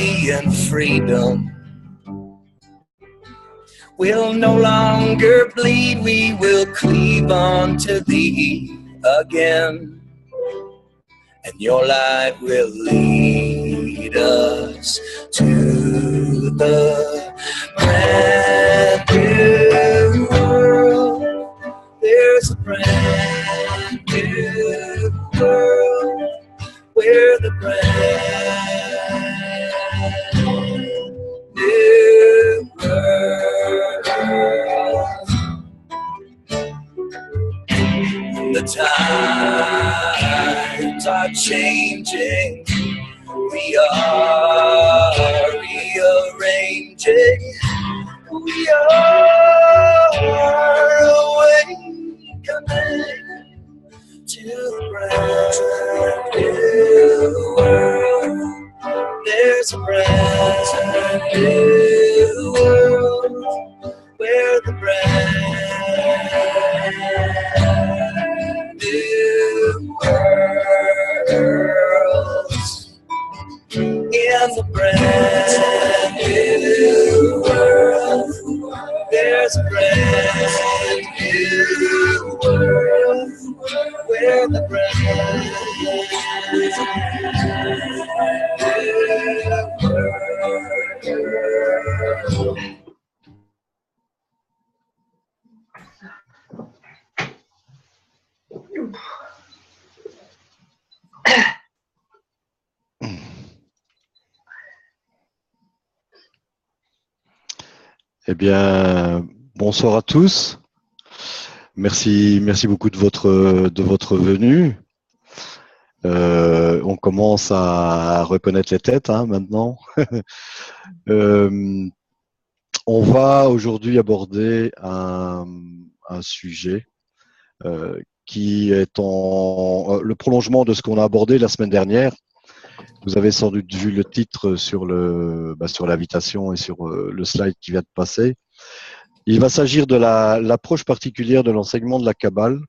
liberty and freedom. We'll no longer bleed, we will cleave on to thee again. And your light will lead us to the brand new world. There's a brand new world where the brand new world. The times are changing. We are rearranging. We are awakening to the brand new world. There's a brand new world where the brand new worlds. In the brand new world, there's a brand new world where the brand new world. Eh bien, bonsoir à tous. Merci beaucoup de votre venue. On commence à reconnaître les têtes maintenant. On va aujourd'hui aborder un sujet qui est le prolongement de ce qu'on a abordé la semaine dernière. Vous avez sans doute vu le titre sur l'invitation et sur le slide qui vient de passer. Il va s'agir de l'approche particulière de l'enseignement de la Kabbale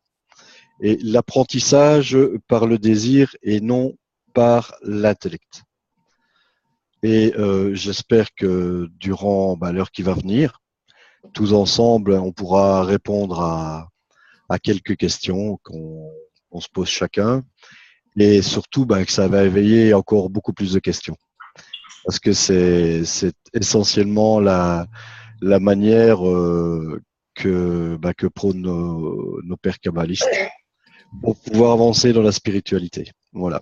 et l'apprentissage par le désir et non par l'intellect. Et j'espère que durant l'heure qui va venir, tous ensemble, on pourra répondre à quelques questions qu'on se pose chacun. Et surtout que ça va éveiller encore beaucoup plus de questions. Parce que c'est essentiellement la manière que prônent nos pères kabbalistes pour pouvoir avancer dans la spiritualité. Voilà.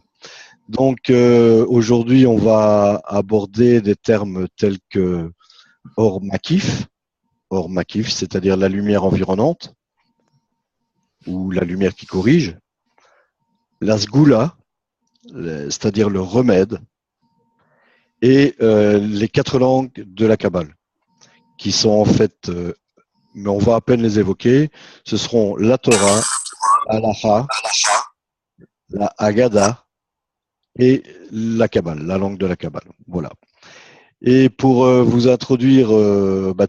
Donc aujourd'hui, on va aborder des termes tels que Or Makif, c'est-à-dire la lumière environnante, ou la lumière qui corrige, la Sgoula, c'est-à-dire le remède, et les 4 langues de la Kabbale, qui sont en fait, mais on va à peine les évoquer, ce seront la Torah, l'Halacha, la Haggadah et la Kabbale, la langue de la Kabbale. Voilà. Et pour vous introduire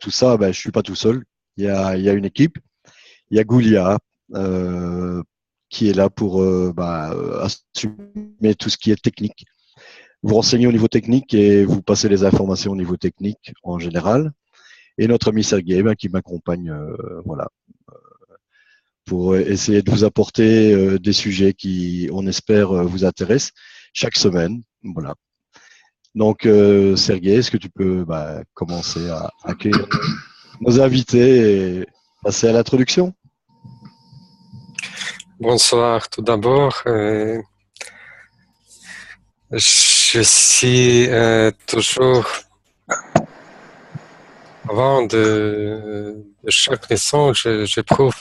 tout ça, je ne suis pas tout seul. Il y a une équipe. Il y a Goulia, qui est là pour assumer tout ce qui est technique. Vous renseignez au niveau technique et vous passez les informations au niveau technique en général. Et notre ami Sergueï qui m'accompagne pour essayer de vous apporter des sujets qui, on espère, vous intéressent chaque semaine. Voilà. Donc, Sergueï, est-ce que tu peux commencer à accueillir nos invités et passer à l'introduction? Bonsoir tout d'abord. Je suis toujours, avant de chaque leçon, j'éprouve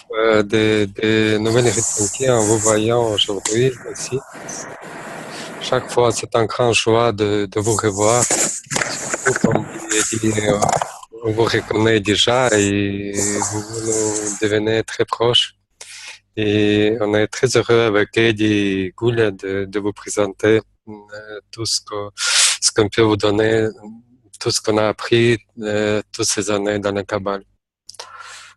des nouvelles ressentis en vous voyant aujourd'hui aussi. Chaque fois, c'est un grand joie de vous revoir. Comme dit, on vous reconnaît déjà et vous nous devenez très proches. Et on est très heureux avec Eddie Goulia de vous présenter tout ce qu'on peut vous donner, tout ce qu'on a appris toutes ces années dans la Kabbale.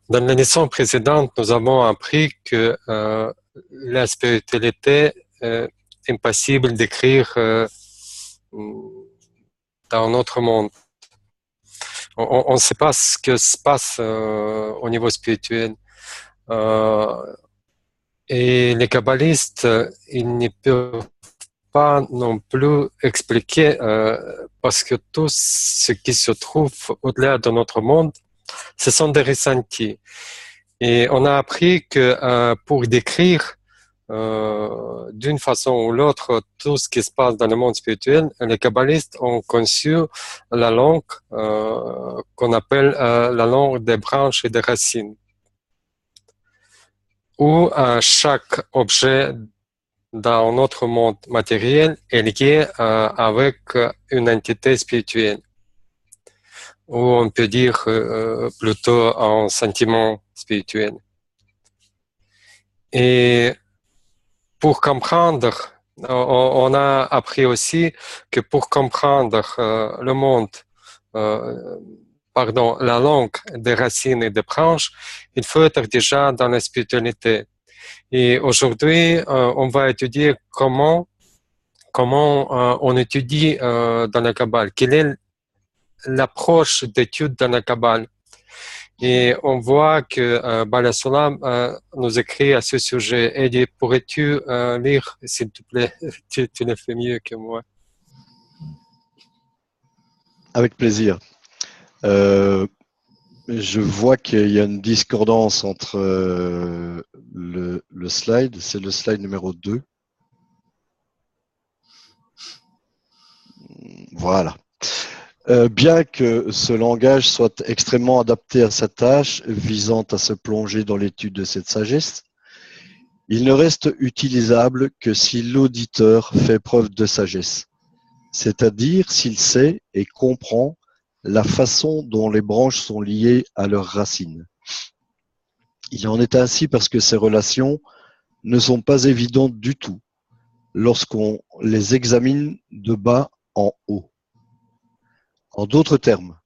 Dans la leçon précédente, nous avons appris que la spiritualité est impossible d'écrire dans notre monde. On ne sait pas ce que se passe au niveau spirituel. Et les kabbalistes, ils ne peuvent pas non plus expliquer parce que tout ce qui se trouve au-delà de notre monde, ce sont des ressentis. Et on a appris que pour décrire d'une façon ou l'autre tout ce qui se passe dans le monde spirituel, les kabbalistes ont conçu la langue qu'on appelle la langue des branches et des racines, où chaque objet dans notre monde matériel est lié avec une entité spirituelle, ou on peut dire plutôt un sentiment spirituel. Et pour comprendre, on a appris aussi que pour comprendre le monde, la langue des racines et des branches, il faut être déjà dans la spiritualité. Et aujourd'hui, on va étudier comment on étudie dans la Kabbale, quelle est l'approche d'étude dans la Kabbale. Et on voit que Baal Sulam nous écrit à ce sujet. Eddie, pourrais-tu lire, s'il te plaît? Tu le fais mieux que moi. Avec plaisir. Je vois qu'il y a une discordance entre le slide, c'est le slide numéro 2. Voilà. Bien que ce langage soit extrêmement adapté à sa tâche visant à se plonger dans l'étude de cette sagesse, il ne reste utilisable que si l'auditeur fait preuve de sagesse, c'est-à-dire s'il sait et comprend la façon dont les branches sont liées à leurs racines. Il en est ainsi parce que ces relations ne sont pas évidentes du tout lorsqu'on les examine de bas en haut. En d'autres termes,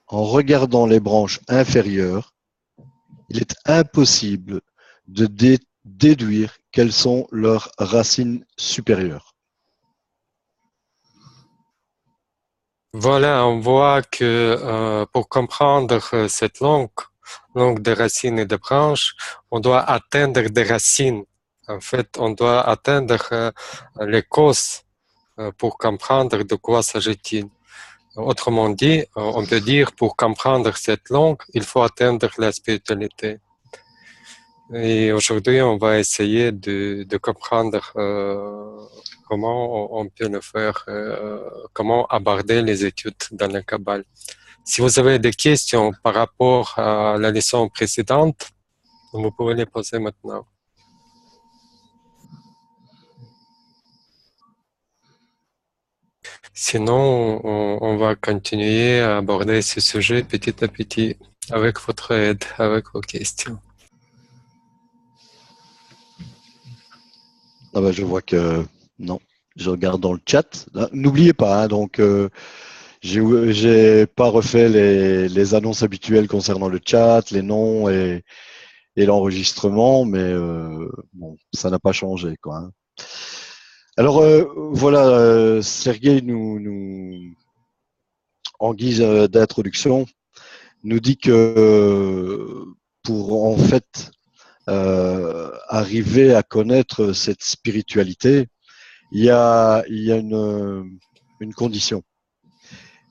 en regardant les branches inférieures, il est impossible de déduire quelles sont leurs racines supérieures. Voilà, on voit que pour comprendre cette langue des racines et des branches, on doit atteindre des racines. En fait, on doit atteindre les causes pour comprendre de quoi s'agit-il. Autrement dit, on peut dire pour comprendre cette langue, il faut atteindre la spiritualité. Et aujourd'hui, on va essayer de comprendre comment on peut le faire, comment aborder les études dans la Kabbale. Si vous avez des questions par rapport à la leçon précédente, vous pouvez les poser maintenant. Sinon, on va continuer à aborder ce sujet petit à petit avec votre aide, avec vos questions. Ah ben, je vois que non, je regarde dans le chat. N'oubliez pas, hein, donc j'ai pas refait les annonces habituelles concernant le chat, les noms et l'enregistrement, mais bon, ça n'a pas changé, quoi. Hein. Alors voilà, Sergueï en guise d'introduction, nous dit que pour en fait arriver à connaître cette spiritualité, il y a une condition.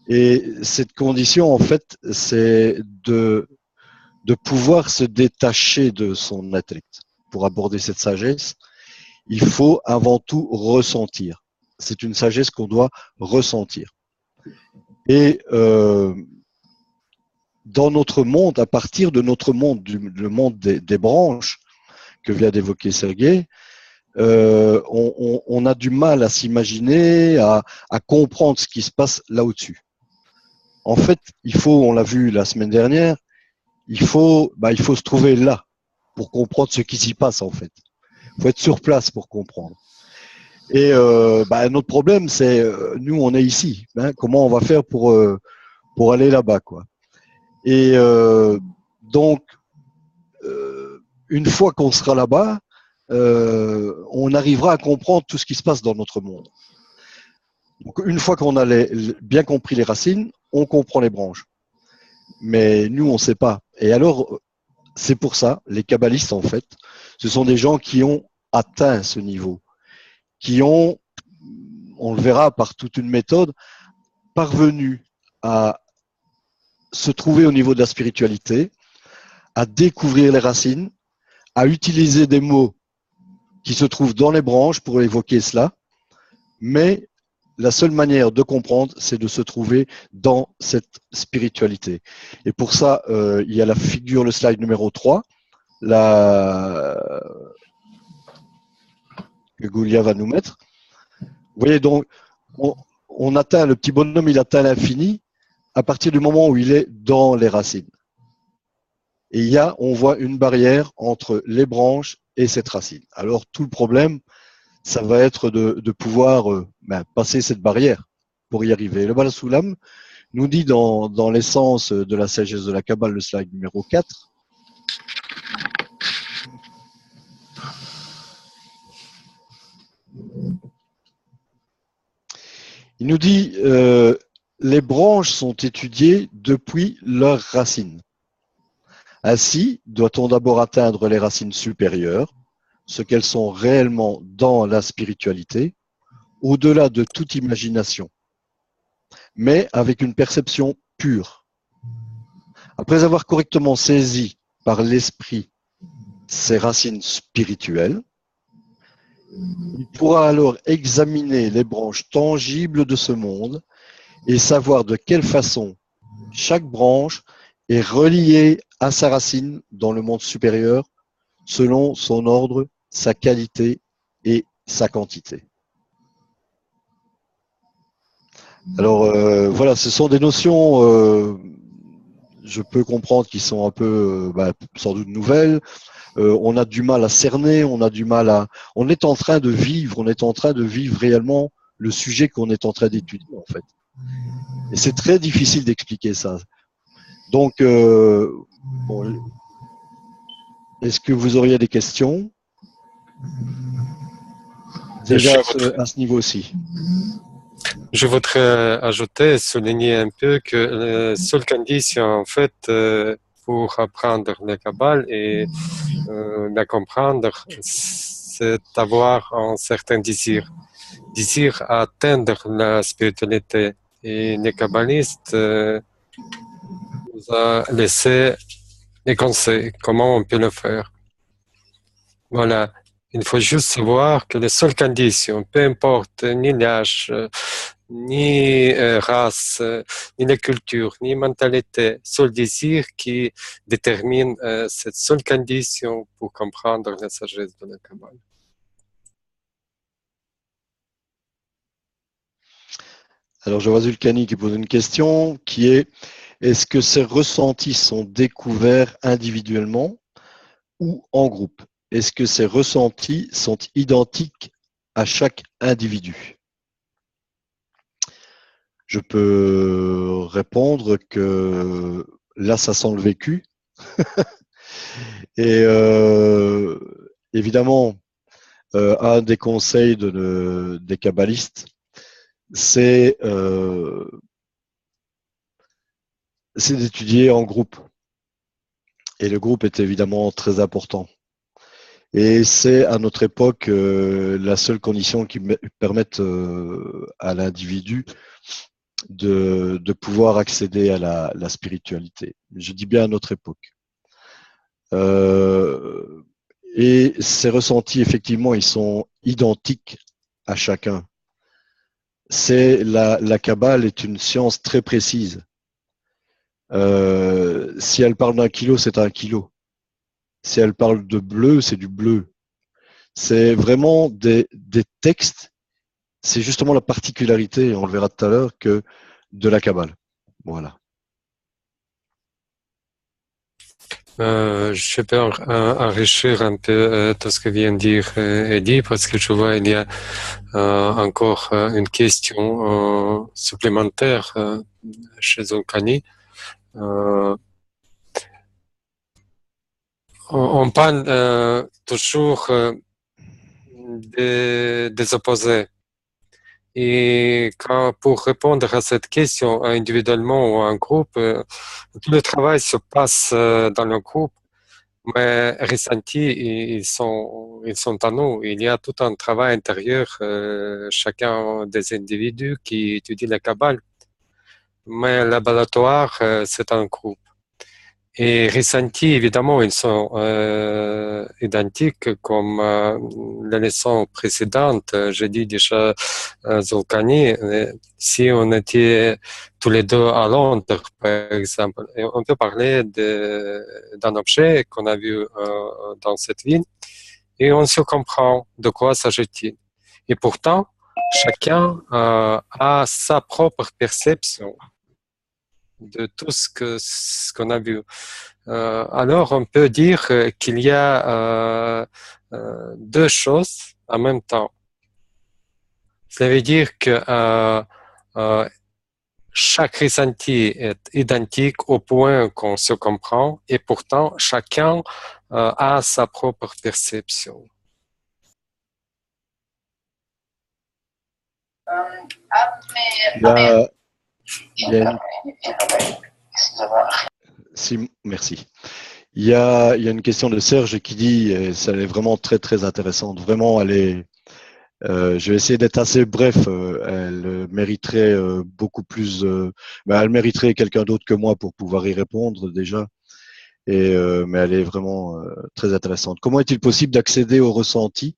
Et cette condition, en fait, c'est de pouvoir se détacher de son intellect. Pour aborder cette sagesse, il faut avant tout ressentir. C'est une sagesse qu'on doit ressentir. Et dans notre monde, à partir de notre monde, le monde des branches que vient d'évoquer Sergueï, on a du mal à s'imaginer, à comprendre ce qui se passe là au-dessus. En fait, on l'a vu la semaine dernière, il faut se trouver là pour comprendre ce qui s'y passe en fait. Il faut être sur place pour comprendre. Et notre problème, c'est nous, on est ici. Hein, comment on va faire pour aller là-bas, quoi. Et donc, une fois qu'on sera là-bas, on arrivera à comprendre tout ce qui se passe dans notre monde. Donc, une fois qu'on a bien compris les racines, on comprend les branches. Mais nous, on ne sait pas. Et alors, c'est pour ça, les kabbalistes, en fait, ce sont des gens qui ont atteint ce niveau, qui ont, on le verra par toute une méthode, parvenu à se trouver au niveau de la spiritualité, à découvrir les racines, à utiliser des mots qui se trouvent dans les branches pour évoquer cela, mais la seule manière de comprendre, c'est de se trouver dans cette spiritualité. Et pour ça, il y a la figure, le slide numéro 3, que Goulia va nous mettre. Vous voyez donc, on atteint, le petit bonhomme, il atteint l'infini à partir du moment où il est dans les racines. Et on voit une barrière entre les branches et cette racine. Alors, tout le problème, ça va être de pouvoir passer cette barrière pour y arriver. Le Baal HaSulam nous dit dans l'essence de la sagesse de la Kabbale, le slide numéro 4, il nous dit les branches sont étudiées depuis leurs racines. Ainsi, doit-on d'abord atteindre les racines supérieures, ce qu'elles sont réellement dans la spiritualité, au-delà de toute imagination, mais avec une perception pure. Après avoir correctement saisi par l'esprit ses racines spirituelles, il pourra alors examiner les branches tangibles de ce monde et savoir de quelle façon chaque branche est reliée à sa racine dans le monde supérieur selon son ordre, sa qualité et sa quantité. Alors voilà, ce sont des notions, je peux comprendre, qui sont un peu sans doute nouvelles. On a du mal à cerner, on est en train de vivre réellement le sujet qu'on est en train d'étudier en fait. Et c'est très difficile d'expliquer ça. Donc, est-ce que vous auriez des questions? Déjà à ce niveau-ci. Je voudrais ajouter, souligner un peu que la seule condition, en fait, pour apprendre la Kabbale et la comprendre, c'est d'avoir un certain désir à atteindre la spiritualité. Et les kabbalistes nous a laissé les conseils, comment on peut le faire. Voilà. Il faut juste savoir que les seules conditions, peu importe ni l'âge, ni race, ni la culture, ni mentalité, seul désir qui détermine cette seule condition pour comprendre la sagesse de la Kabbale. Alors, je vois Zulkani qui pose une question qui est: est-ce que ces ressentis sont découverts individuellement ou en groupe? Est-ce que ces ressentis sont identiques à chaque individu? Je peux répondre que là, ça sent le vécu. Et évidemment, un des conseils des kabbalistes, c'est d'étudier en groupe. Et le groupe est évidemment très important. Et c'est à notre époque la seule condition qui permette à l'individu de pouvoir accéder à la spiritualité. Je dis bien à notre époque. Et ces ressentis, effectivement, ils sont identiques à chacun. La Kabbale est une science très précise. Si elle parle d'un kilo, c'est un kilo. Si elle parle de bleu, c'est du bleu. C'est vraiment des textes. C'est justement la particularité, on le verra tout à l'heure, que de la Kabbale. Voilà. Je peux enrichir un peu tout ce que vient de dire Eddie, parce que je vois il y a encore une question supplémentaire chez Zulkani. On parle toujours des opposés. Et pour répondre à cette question individuellement ou en groupe, tout le travail se passe dans le groupe, mais ressentis, ils sont à nous. Il y a tout un travail intérieur, chacun des individus qui étudient la Kabbale. Mais le laboratoire, c'est un groupe. Et ressentis, évidemment, ils sont identiques comme la leçon précédente. J'ai dit déjà, Zolkani, si on était tous les deux à Londres, par exemple, et on peut parler d'un objet qu'on a vu dans cette ville et on se comprend de quoi s'agit-il. Et pourtant, chacun a sa propre perception de tout ce qu'on a vu. Alors, on peut dire qu'il y a deux choses en même temps. Ça veut dire que euh, chaque ressenti est identique au point qu'on se comprend et pourtant chacun a sa propre perception. Merci. Il y a une question de Serge qui dit, et ça est vraiment très très intéressante, vraiment je vais essayer d'être assez bref, elle mériterait beaucoup plus, elle mériterait quelqu'un d'autre que moi pour pouvoir y répondre déjà, mais elle est vraiment très intéressante. Comment est-il possible d'accéder au ressenti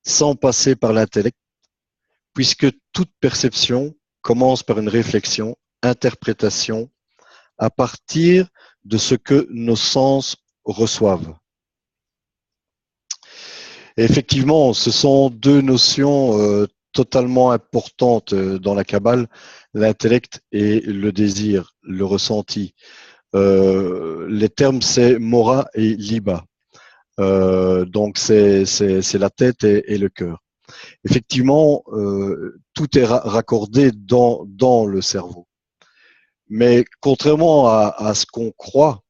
sans passer par l'intellect, puisque toute perception commence par une réflexion, interprétation, à partir de ce que nos sens reçoivent. Et effectivement, ce sont deux notions totalement importantes dans la Kabbale, l'intellect et le désir, le ressenti. Les termes, c'est Mora et Liba. Donc, c'est la tête et le cœur. Effectivement, tout est raccordé dans le cerveau. Mais contrairement à ce qu'on croit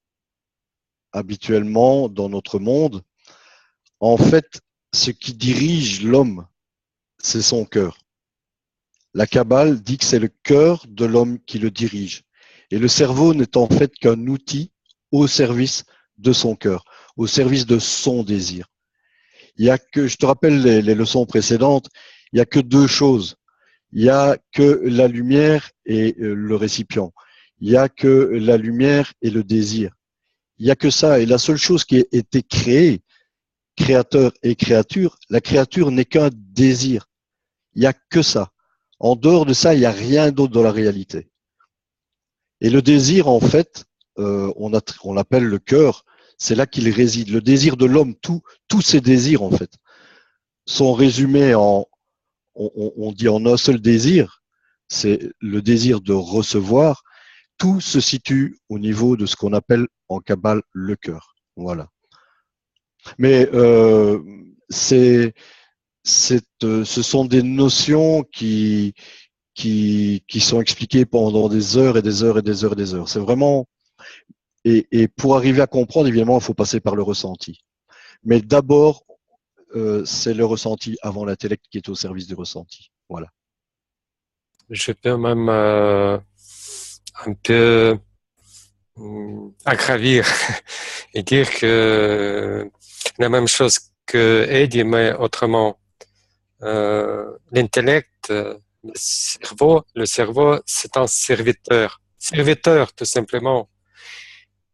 habituellement dans notre monde, en fait, ce qui dirige l'homme, c'est son cœur. La Kabbale dit que c'est le cœur de l'homme qui le dirige. Et le cerveau n'est en fait qu'un outil au service de son cœur, au service de son désir. Il y a que, je te rappelle les leçons précédentes, il n'y a que deux choses. Il n'y a que la lumière et le récipient. Il n'y a que la lumière et le désir. Il n'y a que ça. Et la seule chose qui a été créée, créateur et créature, la créature n'est qu'un désir. Il n'y a que ça. En dehors de ça, il n'y a rien d'autre dans la réalité. Et le désir, en fait, on l'appelle le cœur, c'est là qu'il réside. Le désir de l'homme, tous ses désirs, en fait, sont résumés on dit en un seul désir, c'est le désir de recevoir. Tout se situe au niveau de ce qu'on appelle en Kabbale le cœur. Voilà. Mais ce sont des notions qui sont expliquées pendant des heures et des heures et des heures et des heures. C'est vraiment et pour arriver à comprendre, évidemment, il faut passer par le ressenti. Mais d'abord, c'est le ressenti avant l'intellect qui est au service du ressenti. Voilà. Je peux même un peu aggravir et dire que la même chose que Eddie, mais autrement. L'intellect, le cerveau, c'est un serviteur tout simplement.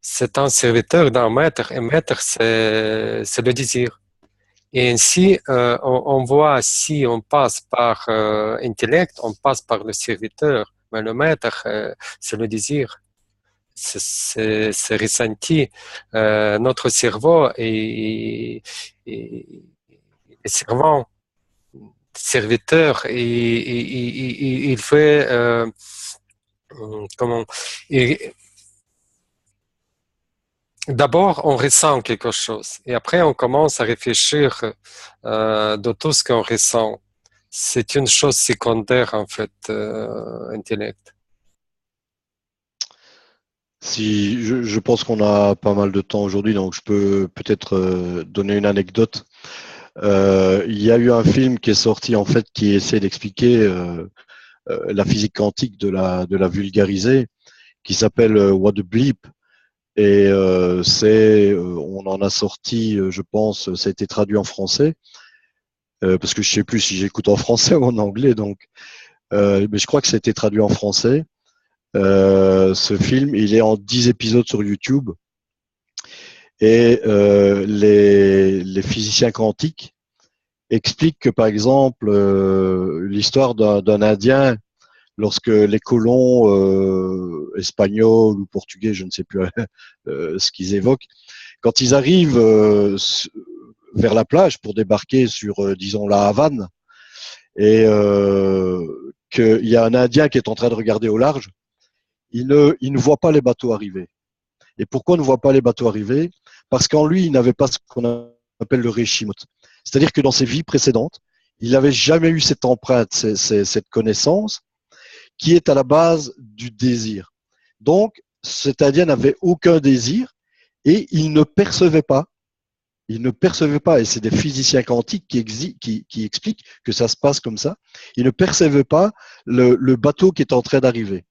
C'est un serviteur d'un maître, et maître, c'est le désir. Et ainsi, on voit si on passe par intellect, on passe par le serviteur, mais le maître, c'est le désir. C'est ressenti. Notre cerveau est servant, serviteur, et il fait comment et d'abord on ressent quelque chose et après on commence à réfléchir de tout ce qu'on ressent. C'est une chose secondaire en fait, intellect. Si je pense qu'on a pas mal de temps aujourd'hui, donc je peux peut-être donner une anecdote. Il y a eu un film qui est sorti en fait qui essaie d'expliquer la physique quantique, de la vulgariser, qui s'appelle What the Bleep. Et on en a sorti, je pense, ça a été traduit en français, parce que je sais plus si j'écoute en français ou en anglais, donc, mais je crois que ça a été traduit en français. Ce film, il est en 10 épisodes sur YouTube, et les physiciens quantiques expliquent que, par exemple, l'histoire d'un Indien, lorsque les colons espagnols ou portugais, je ne sais plus ce qu'ils évoquent, quand ils arrivent vers la plage pour débarquer sur, disons, la Havane, et qu'il y a un Indien qui est en train de regarder au large, il ne voit pas les bateaux arriver. Et pourquoi il ne voit pas les bateaux arriver? Parce qu'en lui, il n'avait pas ce qu'on appelle le réchimot. C'est-à-dire que dans ses vies précédentes, il n'avait jamais eu cette empreinte, cette connaissance qui est à la base du désir. Donc, cet Indien n'avait aucun désir et il ne percevait pas. Il ne percevait pas, et c'est des physiciens quantiques qui expliquent que ça se passe comme ça. Il ne percevait pas le bateau qui est en train d'arriver.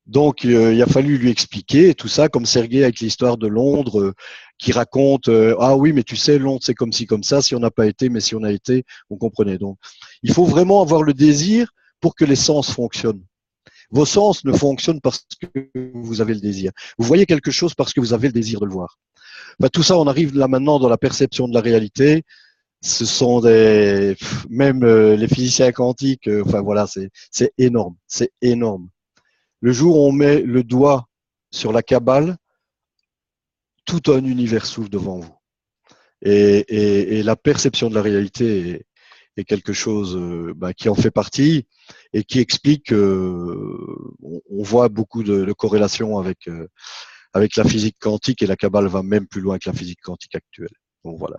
Donc, il a fallu lui expliquer tout ça, comme Sergueï avec l'histoire de Londres, qui raconte ah oui, mais tu sais, Londres, c'est comme ci, comme ça. Si on n'a pas été, mais si on a été, on comprenait. Donc, il faut vraiment avoir le désir pour que les sens fonctionnent. Vos sens ne fonctionnent parce que vous avez le désir. Vous voyez quelque chose parce que vous avez le désir de le voir. Enfin, tout ça, on arrive là maintenant dans la perception de la réalité. Ce sont même les physiciens quantiques. Enfin voilà, c'est énorme, c'est énorme. Le jour où on met le doigt sur la Kabbale, tout un univers s'ouvre devant vous. Et la perception de la réalité est quelque chose qui en fait partie et qui explique on voit beaucoup de corrélations avec la physique quantique, et la Kabbale va même plus loin que la physique quantique actuelle. Donc voilà.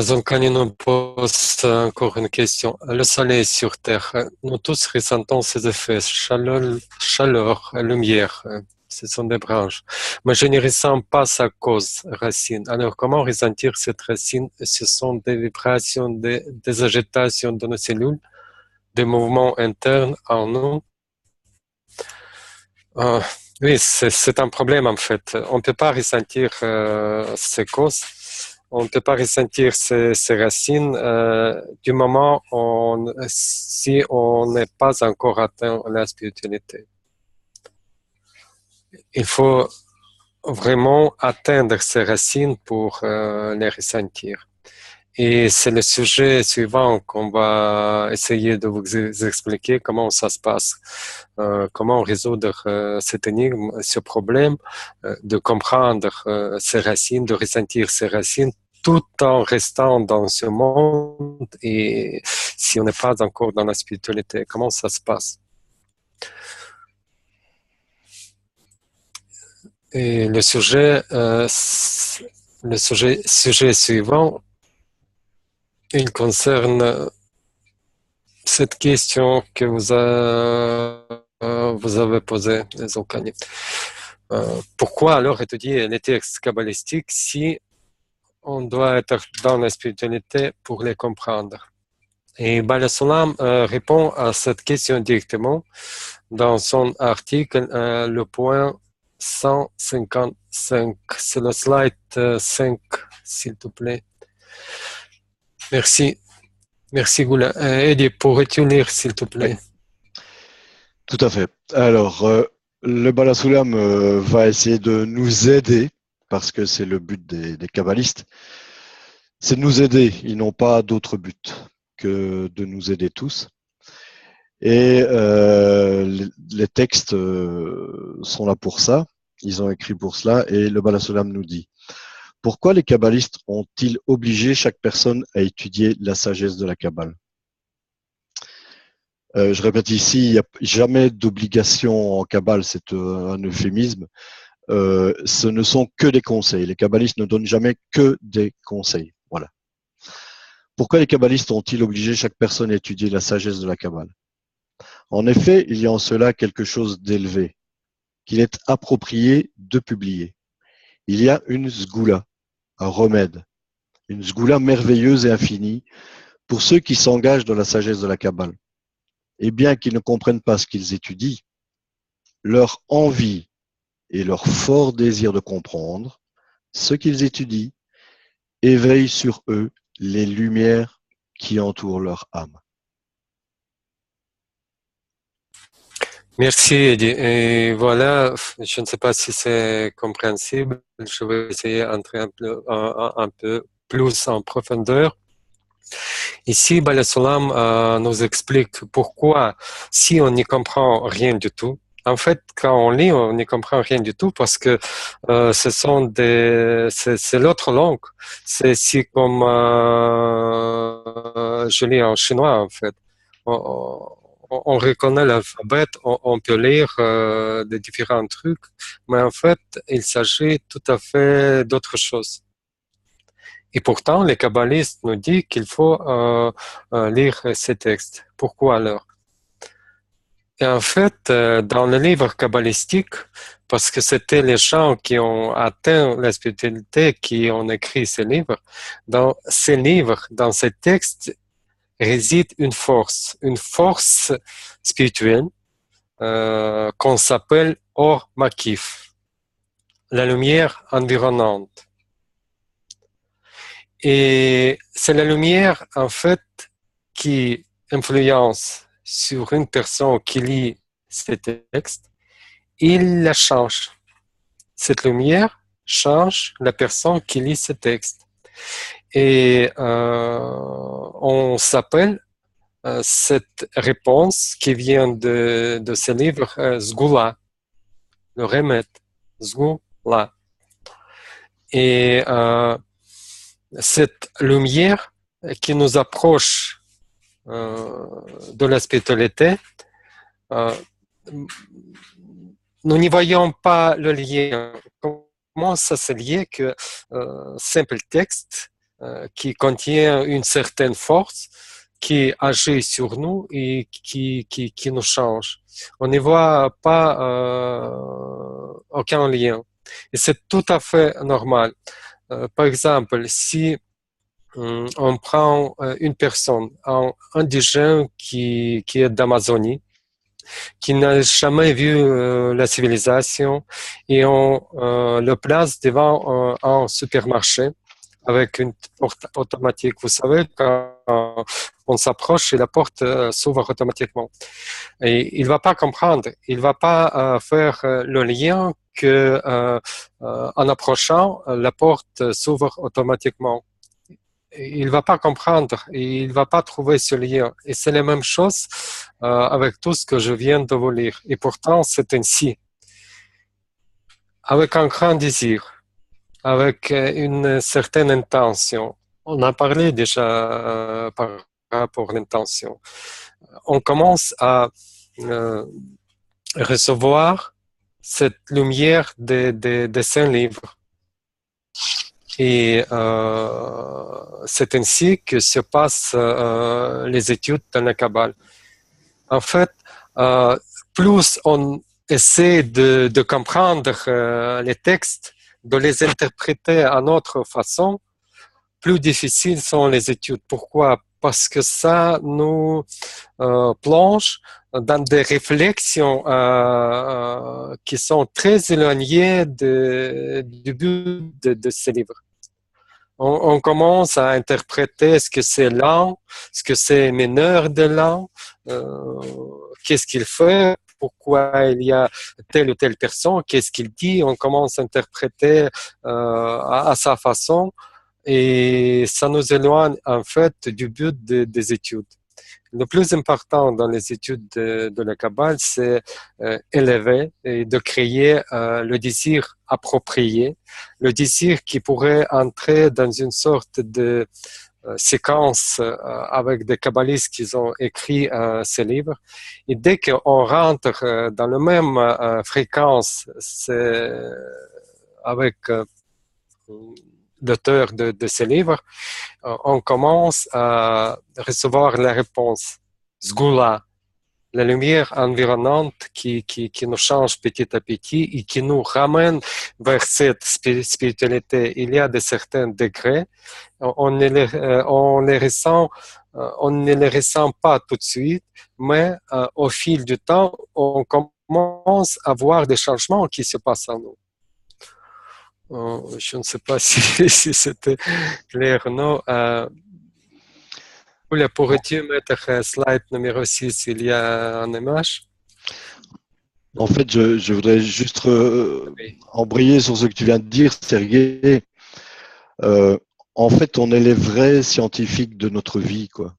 Zonkani nous pose encore une question. Le soleil sur Terre, nous tous ressentons ses effets, chaleur, lumière, ce sont des branches. Mais je ne ressens pas sa cause, racine. Alors comment ressentir cette racine? Ce sont des vibrations, des agitations de nos cellules, des mouvements internes en nous. Oui, c'est un problème en fait. On ne peut pas ressentir ces causes. On ne peut pas ressentir ces racines du moment si on n'est pas encore atteint la spiritualité. Il faut vraiment atteindre ces racines pour les ressentir. Et c'est le sujet suivant qu'on va essayer de vous expliquer comment ça se passe, comment résoudre cette énigme, ce problème, de comprendre ces racines, de ressentir ces racines, tout en restant dans ce monde. Et si on n'est pas encore dans la spiritualité, comment ça se passe? Et le sujet suivant, il concerne cette question que vous avez posée, Zonkani. Pourquoi alors étudier les textes kabbalistiques si on doit être dans la spiritualité pour les comprendre? Et Baal HaSulam répond à cette question directement dans son article, le point 155. C'est le slide 5, s'il te plaît. Merci. Merci, Goula. Eddie, pourrais-tu lire, s'il te plaît? Tout à fait. Alors, le Baal HaSulam va essayer de nous aider, parce que c'est le but des kabbalistes, c'est de nous aider. Ils n'ont pas d'autre but que de nous aider tous. Et les textes sont là pour ça. Ils ont écrit pour cela. Et le Baal HaSulam nous dit: pourquoi les kabbalistes ont-ils obligé chaque personne à étudier la sagesse de la Kabbale? Je répète ici, il n'y a jamais d'obligation en Kabbale, c'est un euphémisme. Ce ne sont que des conseils. Les kabbalistes ne donnent jamais que des conseils. Voilà. Pourquoi les kabbalistes ont-ils obligé chaque personne à étudier la sagesse de la Kabbale? En effet, il y a en cela quelque chose d'élevé, qu'il est approprié de publier. Il y a une sgoula, un remède, une sgoula merveilleuse et infinie pour ceux qui s'engagent dans la sagesse de la Kabbale. Et bien qu'ils ne comprennent pas ce qu'ils étudient, leur envie et leur fort désir de comprendre ce qu'ils étudient éveillent sur eux les lumières qui entourent leur âme. Merci, Eddie. Et voilà, je ne sais pas si c'est compréhensible. Je vais essayer d'entrer un peu plus en profondeur. Ici, Bala Solam nous explique pourquoi, si on n'y comprend rien du tout, en fait, quand on lit, on n'y comprend rien du tout parce que c'est l'autre langue. C'est si comme je lis en chinois, en fait. On reconnaît l'alphabet, on peut lire des différents trucs, mais en fait, il s'agit tout à fait d'autre chose. Et pourtant, les kabbalistes nous disent qu'il faut lire ces textes. Pourquoi alors? Et en fait, dans le livre kabbalistique, parce que c'était les gens qui ont atteint la spiritualité qui ont écrit ces livres, dans ces livres, dans ces textes, réside une force spirituelle qu'on s'appelle Or Makif, la lumière environnante. Et c'est la lumière, en fait, qui influence sur une personne qui lit ces textes, il la change. Cette lumière change la personne qui lit ces textes. Et on s'appelle cette réponse qui vient de ce livre Sgula, le remède, Sgula. Et cette lumière qui nous approche de la spiritualité, nous n'y voyons pas le lien. Comment ça se lie que simple texte qui contient une certaine force qui agit sur nous et qui nous change. On n'y voit pas aucun lien. Et c'est tout à fait normal. Par exemple, si on prend une personne, un indigène qui est d'Amazonie, qui n'a jamais vu la civilisation, et on le place devant un supermarché avec une porte automatique. Vous savez, quand on s'approche et la porte s'ouvre automatiquement. Et il ne va pas comprendre, il ne va pas faire le lien que en approchant, la porte s'ouvre automatiquement. Il ne va pas comprendre, il ne va pas trouver ce lien. Et c'est la même chose avec tout ce que je viens de vous lire. Et pourtant, c'est ainsi. Avec un grand désir, avec une certaine intention. On a parlé déjà par rapport à l'intention. On commence à recevoir cette lumière des saints livres. Et c'est ainsi que se passent les études dans la Kabbale. En fait, plus on essaie de comprendre les textes, de les interpréter à notre façon, plus difficiles sont les études. Pourquoi? Parce que ça nous plonge dans des réflexions qui sont très éloignées du but de ces livres. On commence à interpréter ce que c'est l'an, ce que c'est meneur de l'an, qu'est-ce qu'il fait, pourquoi il y a telle ou telle personne, qu'est-ce qu'il dit, on commence à interpréter à sa façon et ça nous éloigne en fait du but des études. Le plus important dans les études de la Kabbale, c'est élever et de créer le désir approprié, le désir qui pourrait entrer dans une sorte de séquence avec des kabbalistes qui ont écrit ces livres. Et dès qu'on rentre dans la même fréquence avec l'auteur de ces livres, on commence à recevoir la réponse, Sgula, la lumière environnante qui nous change petit à petit et qui nous ramène vers cette spiritualité. Il y a de certains degrés, on les ressent, on ne les ressent pas tout de suite, mais au fil du temps, on commence à voir des changements qui se passent en nous. Je ne sais pas si c'était clair ou non. Julia, pourrais-tu mettre slide numéro 6, il y a une image? En fait, je voudrais juste Oui. embrayer sur ce que tu viens de dire, Sergei. En fait, on est les vrais scientifiques de notre vie, quoi.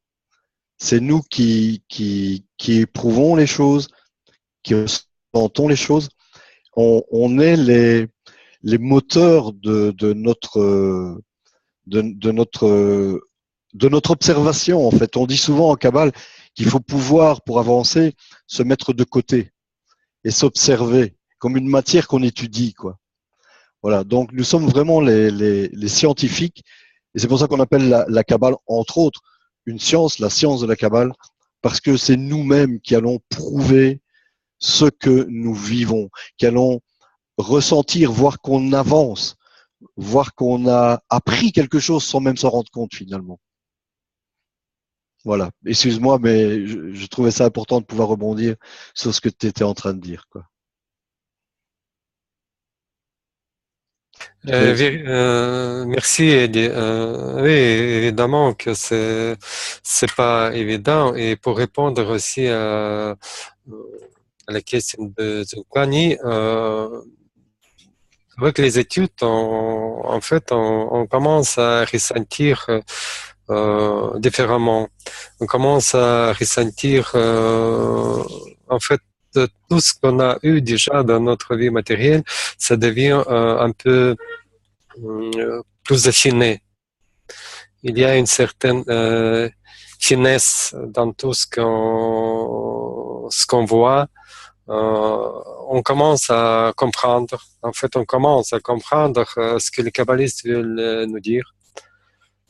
C'est nous qui éprouvons les choses, qui ressentons les choses. On est les moteurs de notre observation, en fait. On dit souvent en Kabbale qu'il faut pouvoir, pour avancer, se mettre de côté et s'observer comme une matière qu'on étudie, quoi. Voilà. Donc, nous sommes vraiment les scientifiques. Et c'est pour ça qu'on appelle la Kabbale, entre autres, une science, la science de la Kabbale, parce que c'est nous-mêmes qui allons prouver ce que nous vivons, qui allons ressentir, voir qu'on avance, voir qu'on a appris quelque chose sans même s'en rendre compte finalement. Voilà. Excuse-moi, mais je trouvais ça important de pouvoir rebondir sur ce que tu étais en train de dire, quoi. Merci, Eddie. Oui, évidemment que c'est pas évident. Et pour répondre aussi à la question de Zucani, avec les études, en fait, on commence à ressentir différemment. On commence à ressentir, en fait, tout ce qu'on a eu déjà dans notre vie matérielle, ça devient un peu plus affiné. Il y a une certaine finesse dans tout ce qu'on voit. On commence à comprendre. En fait, on commence à comprendre ce que les kabbalistes veulent nous dire.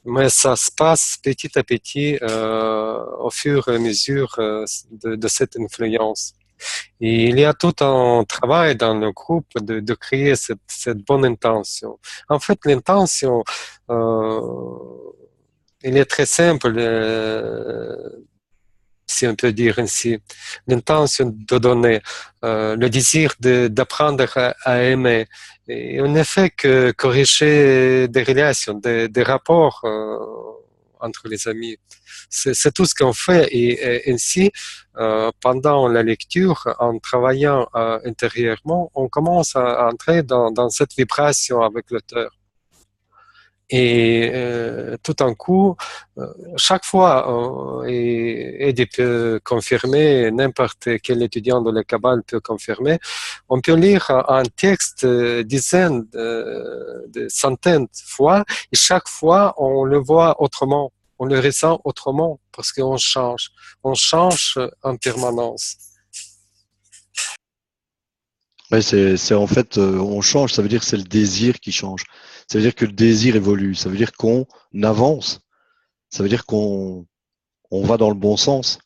Mais ça se passe petit à petit au fur et à mesure de cette influence. Et il y a tout un travail dans le groupe de créer cette bonne intention. En fait, l'intention, il est très simple, si on peut dire ainsi. L'intention de donner, le désir d'apprendre à aimer. Et on ne fait que corriger des relations, des rapports entre les amis. C'est tout ce qu'on fait. Et ainsi, pendant la lecture, en travaillant intérieurement, on commence à entrer dans cette vibration avec l'auteur. Et tout d'un coup, chaque fois, et Eddie peut confirmer, n'importe quel étudiant de la Kabbale peut confirmer, on peut lire un texte dizaines, de centaines de fois, et chaque fois, on le voit autrement, on le ressent autrement, parce qu'on change en permanence. Ouais, c'est en fait, on change, ça veut dire que c'est le désir qui change. Ça veut dire que le désir évolue. Ça veut dire qu'on avance. Ça veut dire qu'on va dans le bon sens.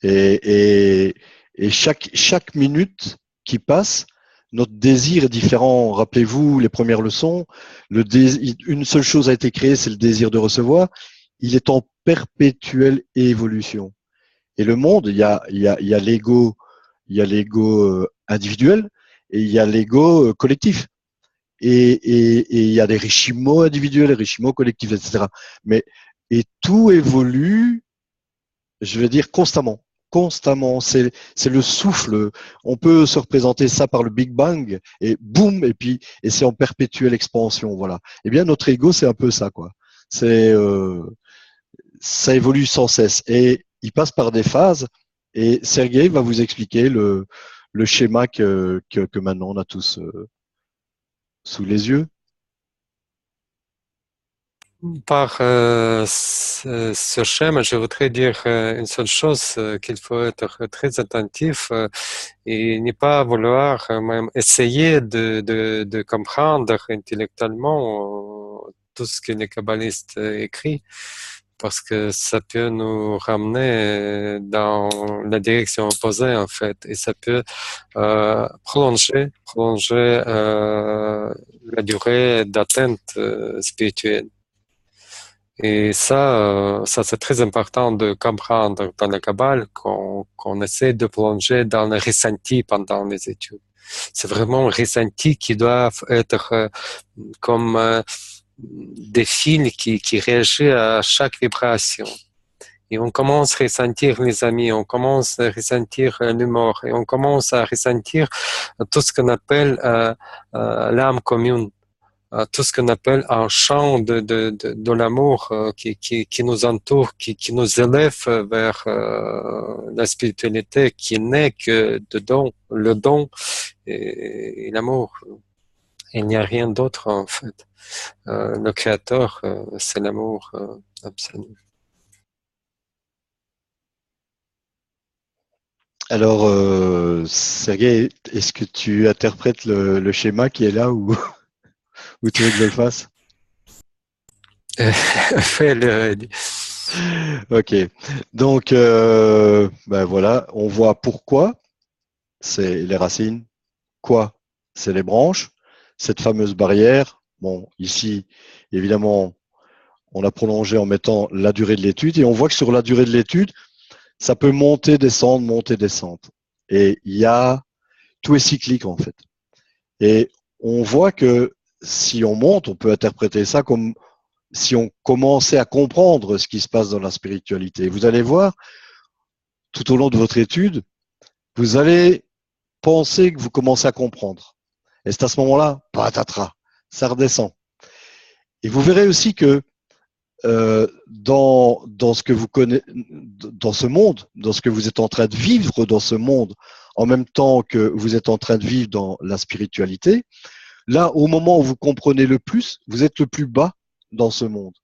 Et, et chaque minute qui passe, notre désir est différent. Rappelez-vous les premières leçons. Une seule chose a été créée, c'est le désir de recevoir. Il est en perpétuelle évolution. Et le monde, il y a l'ego, individuel et il y a l'ego collectif. Et il y a des rishimos individuels, des rishimos collectifs, etc. Et tout évolue, je veux dire, constamment. Constamment. C'est le souffle. On peut se représenter ça par le Big Bang et boum, et c'est en perpétuelle expansion. Voilà. Eh bien, notre ego, c'est un peu ça, quoi. Ça évolue sans cesse. Et il passe par des phases. Et Sergei va vous expliquer le schéma que maintenant on a tous sous les yeux. Par ce schéma, je voudrais dire une seule chose, qu'il faut être très attentif et ne pas vouloir même essayer de comprendre intellectuellement tout ce que les kabbalistes écrit, parce que ça peut nous ramener dans la direction opposée en fait, et ça peut prolonger la durée d'atteinte spirituelle. Et ça c'est très important de comprendre dans la Kabbale qu'on essaie de plonger dans le ressenti pendant les études. C'est vraiment un ressenti qui doit être comme des fils qui réagissent à chaque vibration. Et on commence à ressentir les amis, on commence à ressentir l'humour, et on commence à ressentir tout ce qu'on appelle l'âme commune, tout ce qu'on appelle un champ de l'amour qui nous entoure, qui nous élève vers la spiritualité, qui n'est que de don, le don et l'amour. Il n'y a rien d'autre en fait. Le Créateur, c'est l'amour absolu. Alors, Sergei, est-ce que tu interprètes le schéma qui est là ou, ou tu veux que je le fasse? Fais-le. Ok. Donc, ben voilà, on voit pourquoi, c'est les racines, quoi, c'est les branches, cette fameuse barrière. Bon, ici, évidemment, on a prolongé en mettant la durée de l'étude et on voit que sur la durée de l'étude, ça peut monter, descendre, monter, descendre. Et il y a, tout est cyclique en fait. Et on voit que si on monte, on peut interpréter ça comme si on commençait à comprendre ce qui se passe dans la spiritualité. Vous allez voir, tout au long de votre étude, vous allez penser que vous commencez à comprendre. Et c'est à ce moment-là, patatras, ça redescend. Et vous verrez aussi que dans ce que vous connaissez, dans ce monde, dans ce que vous êtes en train de vivre dans ce monde, en même temps que vous êtes en train de vivre dans la spiritualité, là, au moment où vous comprenez le plus, vous êtes le plus bas dans ce monde.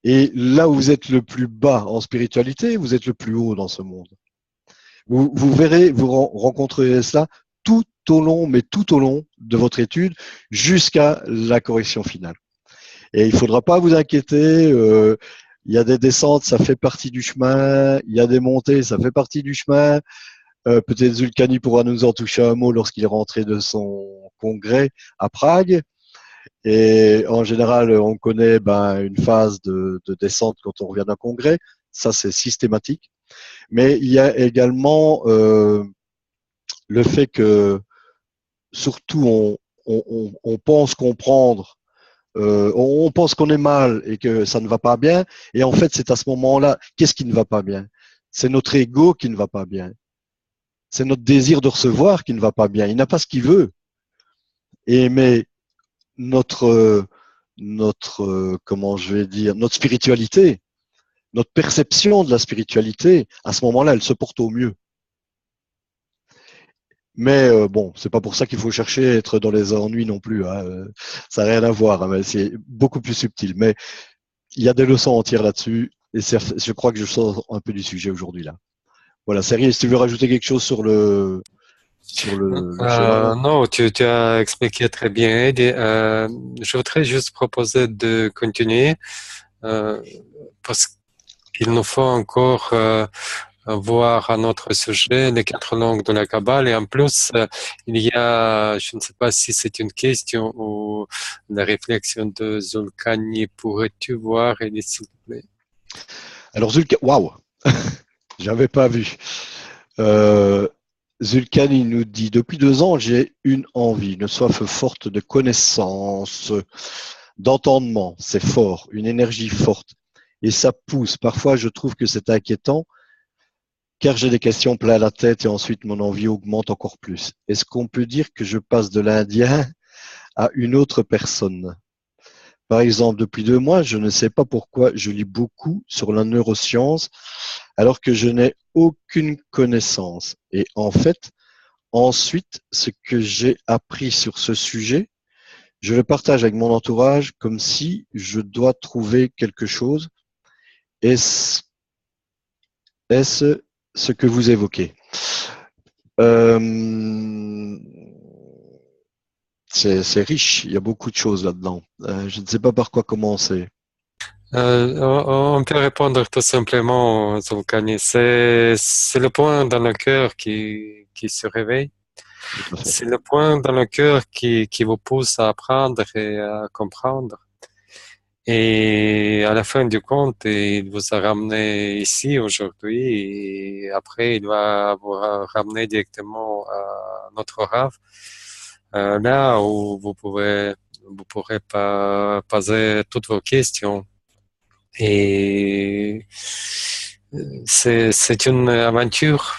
Et là où vous êtes le plus bas en spiritualité, vous êtes le plus haut dans ce monde. Vous verrez, vous rencontrerez cela tout au long, mais tout au long de votre étude, jusqu'à la correction finale. Et il ne faudra pas vous inquiéter. Il y a des descentes, ça fait partie du chemin. Il y a des montées, ça fait partie du chemin. Peut-être Zulkani pourra nous en toucher un mot lorsqu'il est rentré de son congrès à Prague. Et en général, on connaît une phase de descente quand on revient d'un congrès. Ça, c'est systématique. Mais il y a également le fait que, surtout, on pense comprendre. On pense qu'on est mal et que ça ne va pas bien. Et en fait, c'est à ce moment-là, qu'est-ce qui ne va pas bien? C'est notre ego qui ne va pas bien. C'est notre désir de recevoir qui ne va pas bien. Il n'a pas ce qu'il veut. Mais comment je vais dire, notre spiritualité, notre perception de la spiritualité, à ce moment-là, elle se porte au mieux. Mais bon, c'est pas pour ça qu'il faut chercher à être dans les ennuis non plus. Hein. Ça n'a rien à voir, hein, mais c'est beaucoup plus subtil. Mais il y a des leçons à en tirer là-dessus. Et je crois que je sors un peu du sujet aujourd'hui là. Voilà, Sergei, si tu veux rajouter quelque chose sur le schéma là. Non, tu as expliqué très bien. Je voudrais juste proposer de continuer parce qu'il nous faut encore voir un autre sujet, les 4 langues de la Kabbale. Et en plus, il y a, je ne sais pas si c'est une question ou la réflexion de Zulkani. Pourrais-tu voir, s'il te plaît? Alors waouh, j'avais pas vu. Zulkani nous dit, depuis 2 ans, j'ai une envie, une soif forte de connaissance, d'entendement. C'est fort, une énergie forte. Et ça pousse. Parfois, je trouve que c'est inquiétant, car j'ai des questions plein la tête et ensuite mon envie augmente encore plus. Est-ce qu'on peut dire que je passe de l'Indien à une autre personne? Par exemple, depuis 2 mois, je ne sais pas pourquoi je lis beaucoup sur la neuroscience alors que je n'ai aucune connaissance. Et en fait, ensuite, ce que j'ai appris sur ce sujet, je le partage avec mon entourage comme si je dois trouver quelque chose. Est-ce ce que vous évoquez? C'est riche, il y a beaucoup de choses là-dedans. Je ne sais pas par quoi commencer. On peut répondre tout simplement, Zoukani. C'est le point dans le cœur qui se réveille. Tout à fait. C'est le point dans le cœur qui vous pousse à apprendre et à comprendre. Et à la fin du compte, il vous a ramené ici aujourd'hui et après, il va vous ramener directement à notre rave, là où vous pourrez poser toutes vos questions. Et c'est une aventure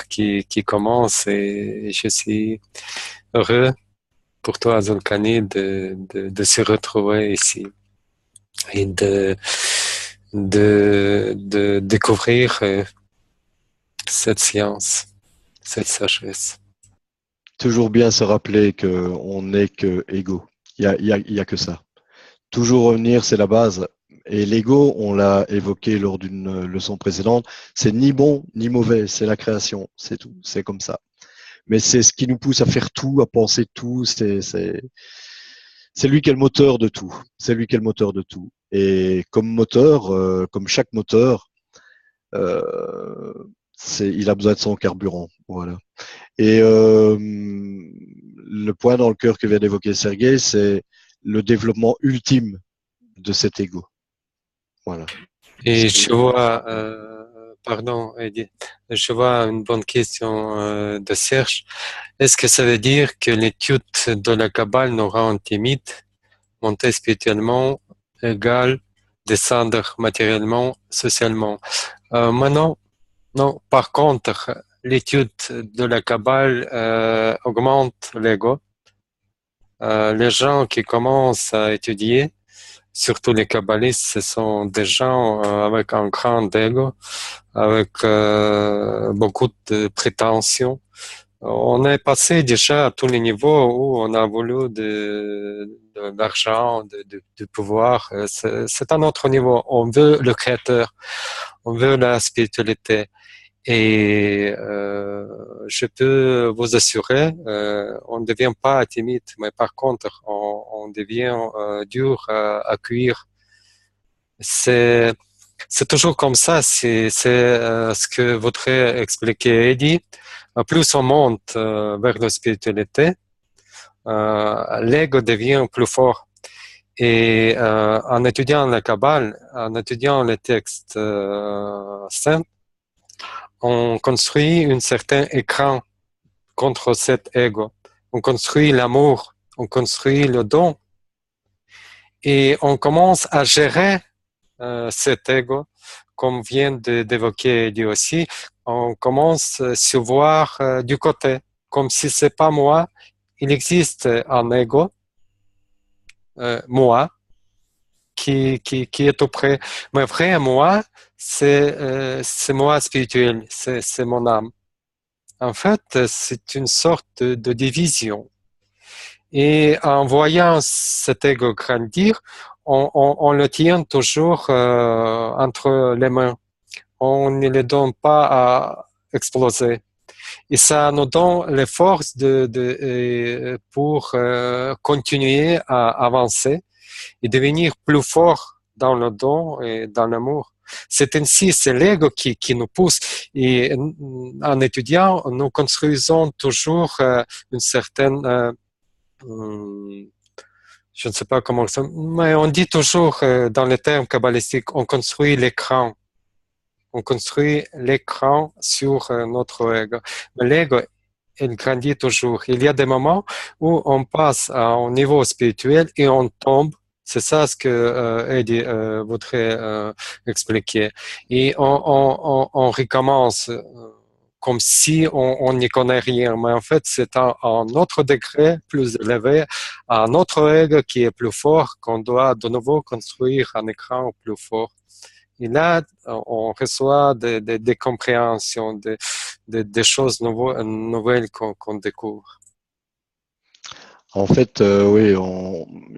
qui commence et je suis heureux pour toi, Zolkani, de se retrouver ici et de découvrir cette science, cette sagesse. Toujours bien se rappeler qu'on n'est que égaux. Il y a que ça. Toujours revenir, c'est la base. Et l'ego, on l'a évoqué lors d'une leçon précédente, c'est ni bon ni mauvais, c'est la création, c'est tout, c'est comme ça. Mais c'est ce qui nous pousse à faire tout, à penser tout, c'est lui qui est le moteur de tout. C'est lui qui est le moteur de tout. Et comme moteur, comme chaque moteur, euh, il a besoin de son carburant. Voilà. Et le point dans le cœur que vient d'évoquer Sergueï, c'est le développement ultime de cet ego. Voilà. Et je vois, pardon, Eddie, je vois une bonne question de Serge. Est-ce que ça veut dire que l'étude de la Kabbale nous rend timide, monter spirituellement, égale descendre matériellement, socialement? Moi non, non. Par contre, l'étude de la Kabbale augmente l'ego. Les gens qui commencent à étudier, surtout les kabbalistes, ce sont des gens avec un grand ego, avec beaucoup de prétentions. On est passé déjà à tous les niveaux où on a voulu de l'argent, du pouvoir. C'est un autre niveau. On veut le créateur, on veut la spiritualité. Et je peux vous assurer, on ne devient pas timide, mais par contre, on devient dur à accueillir. C'est toujours comme ça. C'est ce que voudrait expliquer Eddie. Plus on monte vers la spiritualité, l'ego devient plus fort. Et en étudiant la Kabbale, en étudiant les textes saints, on construit un certain écran contre cet ego. On construit l'amour, on construit le don et on commence à gérer cet ego, comme vient d'évoquer Eddie aussi. On commence à se voir du côté, comme si c'est pas moi. Il existe un ego, moi, qui est auprès. Mais vrai moi, c'est moi spirituel, c'est mon âme. En fait, c'est une sorte de division. Et en voyant cet ego grandir, on le tient toujours entre les mains. On ne le donne pas à exploser. Et ça nous donne les forces pour continuer à avancer et devenir plus fort dans le don et dans l'amour. C'est ainsi, c'est l'ego qui nous pousse. Et en étudiant, nous construisons toujours une certaine, je ne sais pas comment ça, mais on dit toujours dans les termes kabbalistiques, on construit l'écran. On construit l'écran sur notre ego. Mais l'ego, il grandit toujours. Il y a des moments où on passe à un niveau spirituel et on tombe. C'est ça ce que Eddie voudrait expliquer. Et on recommence comme si on n'y connaît rien. Mais en fait, c'est un autre degré plus élevé, un autre ego qui est plus fort, qu'on doit de nouveau construire un écran plus fort. Et là, on reçoit des compréhensions, des choses nouvelles qu'on découvre. En fait, oui,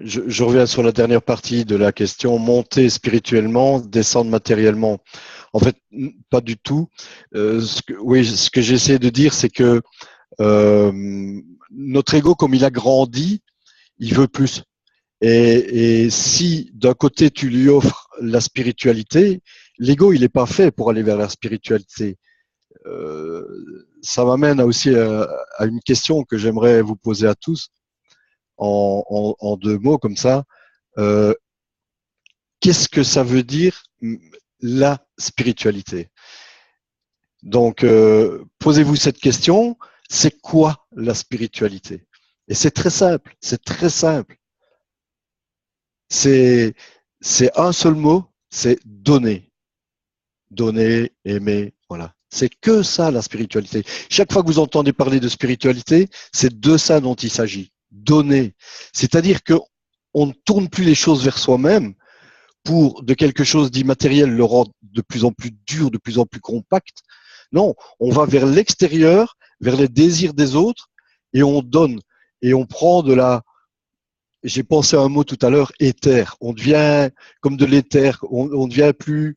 je reviens sur la dernière partie de la question. Monter spirituellement, descendre matériellement. En fait, pas du tout. Ce que j'essaie de dire, c'est que notre ego, comme il a grandi, il veut plus. Et si d'un côté tu lui offres la spiritualité, l'ego il n'est pas fait pour aller vers la spiritualité. Ça m'amène aussi à une question que j'aimerais vous poser à tous en deux mots comme ça. Euh, Qu'est-ce que ça veut dire la spiritualité? Donc, posez-vous cette question, c'est quoi la spiritualité? Et c'est très simple, c'est très simple. C'est un seul mot, c'est donner. Donner, aimer, voilà. C'est que ça la spiritualité. Chaque fois que vous entendez parler de spiritualité, c'est de ça dont il s'agit. Donner. C'est-à-dire que on ne tourne plus les choses vers soi-même pour de quelque chose d'immatériel le rendre de plus en plus dur, de plus en plus compact. Non, on va vers l'extérieur, vers les désirs des autres, et on donne. Et on prend de la... J'ai pensé à un mot tout à l'heure, éther. On devient comme de l'éther, on devient plus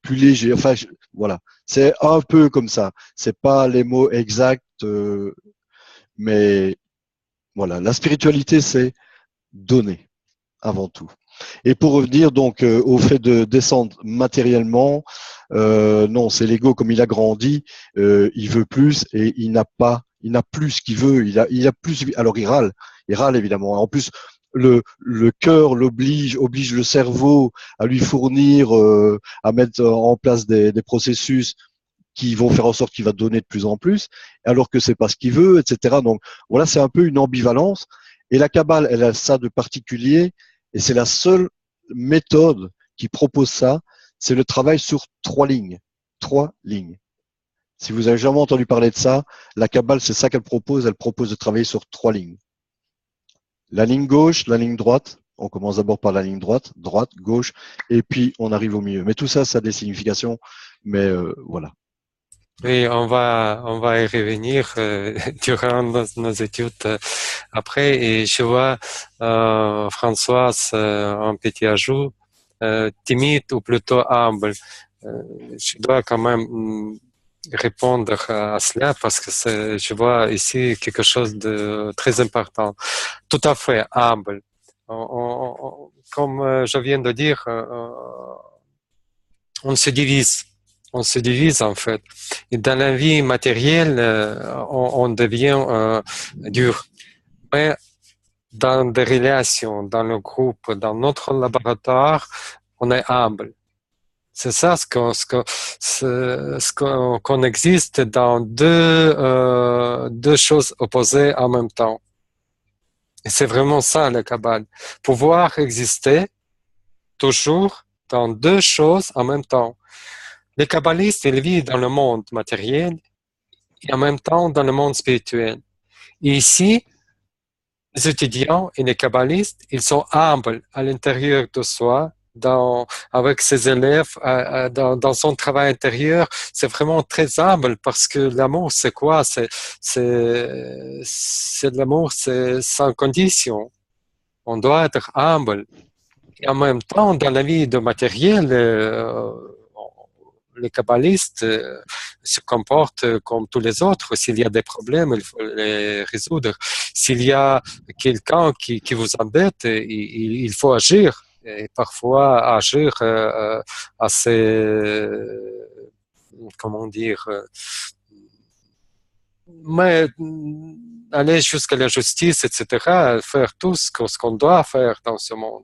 léger. Enfin, voilà. C'est un peu comme ça. C'est pas les mots exacts, mais voilà. La spiritualité, c'est donner avant tout. Et pour revenir donc au fait de descendre matériellement, non, c'est l'ego comme il a grandi, il veut plus et il n'a plus ce qu'il veut, il a plus, alors il râle évidemment. En plus, le cœur oblige le cerveau à lui fournir, à mettre en place des processus qui vont faire en sorte qu'il va donner de plus en plus, alors que c'est pas ce qu'il veut, etc. Donc voilà, c'est un peu une ambivalence. Et la Kabbale, elle a ça de particulier, et c'est la seule méthode qui propose ça, c'est le travail sur 3 lignes. 3 lignes. Si vous avez jamais entendu parler de ça, la Kabbale, c'est ça qu'elle propose. Elle propose de travailler sur 3 lignes. La ligne gauche, la ligne droite. On commence d'abord par la ligne droite, gauche, et puis on arrive au milieu. Mais tout ça, ça a des significations, mais voilà. Oui, on va y revenir durant nos études après. Et je vois, Françoise, un petit ajout, timide ou plutôt humble. Je dois quand même répondre à cela parce que je vois ici quelque chose de très important. Tout à fait humble. Comme je viens de dire, on se divise. On se divise en fait. Et dans la vie matérielle, on devient dur. Mais dans des relations, dans le groupe, dans notre laboratoire, on est humble. C'est ça qu'on existe dans deux choses opposées en même temps. Et c'est vraiment ça la Kabbale. Pouvoir exister toujours dans deux choses en même temps. Les kabbalistes, ils vivent dans le monde matériel et en même temps dans le monde spirituel. Et ici, les étudiants et les kabbalistes, ils sont humbles à l'intérieur de soi, avec ses élèves, dans son travail intérieur. C'est vraiment très humble parce que l'amour, c'est quoi? C'est l'amour, c'est sans condition. On doit être humble. Et en même temps, dans la vie de matériel, les kabbalistes se comportent comme tous les autres. S'il y a des problèmes, il faut les résoudre. S'il y a quelqu'un qui vous embête, il faut agir. Et parfois, agir assez, comment dire, mais aller jusqu'à la justice, etc., faire tout ce qu'on doit faire dans ce monde.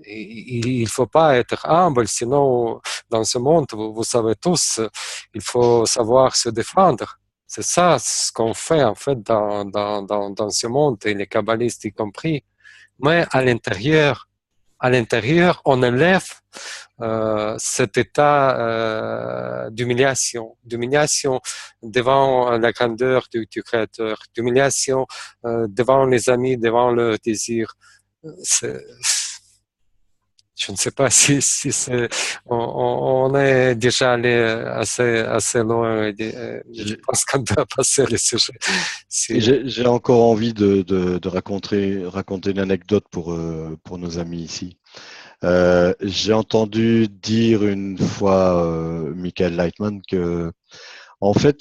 Il ne faut pas être humble, sinon dans ce monde, vous savez tous, il faut savoir se défendre. C'est ça ce qu'on fait en fait dans ce monde, et les kabbalistes y compris. Mais à l'intérieur, on élève cet état d'humiliation devant la grandeur du Créateur, d'humiliation devant les amis, devant le désir. Je ne sais pas si on est déjà allé assez loin. Je pense qu'on doit passer le sujet. J'ai encore envie de raconter une anecdote pour nos amis ici. J'ai entendu dire une fois Michael Lightman que, en fait,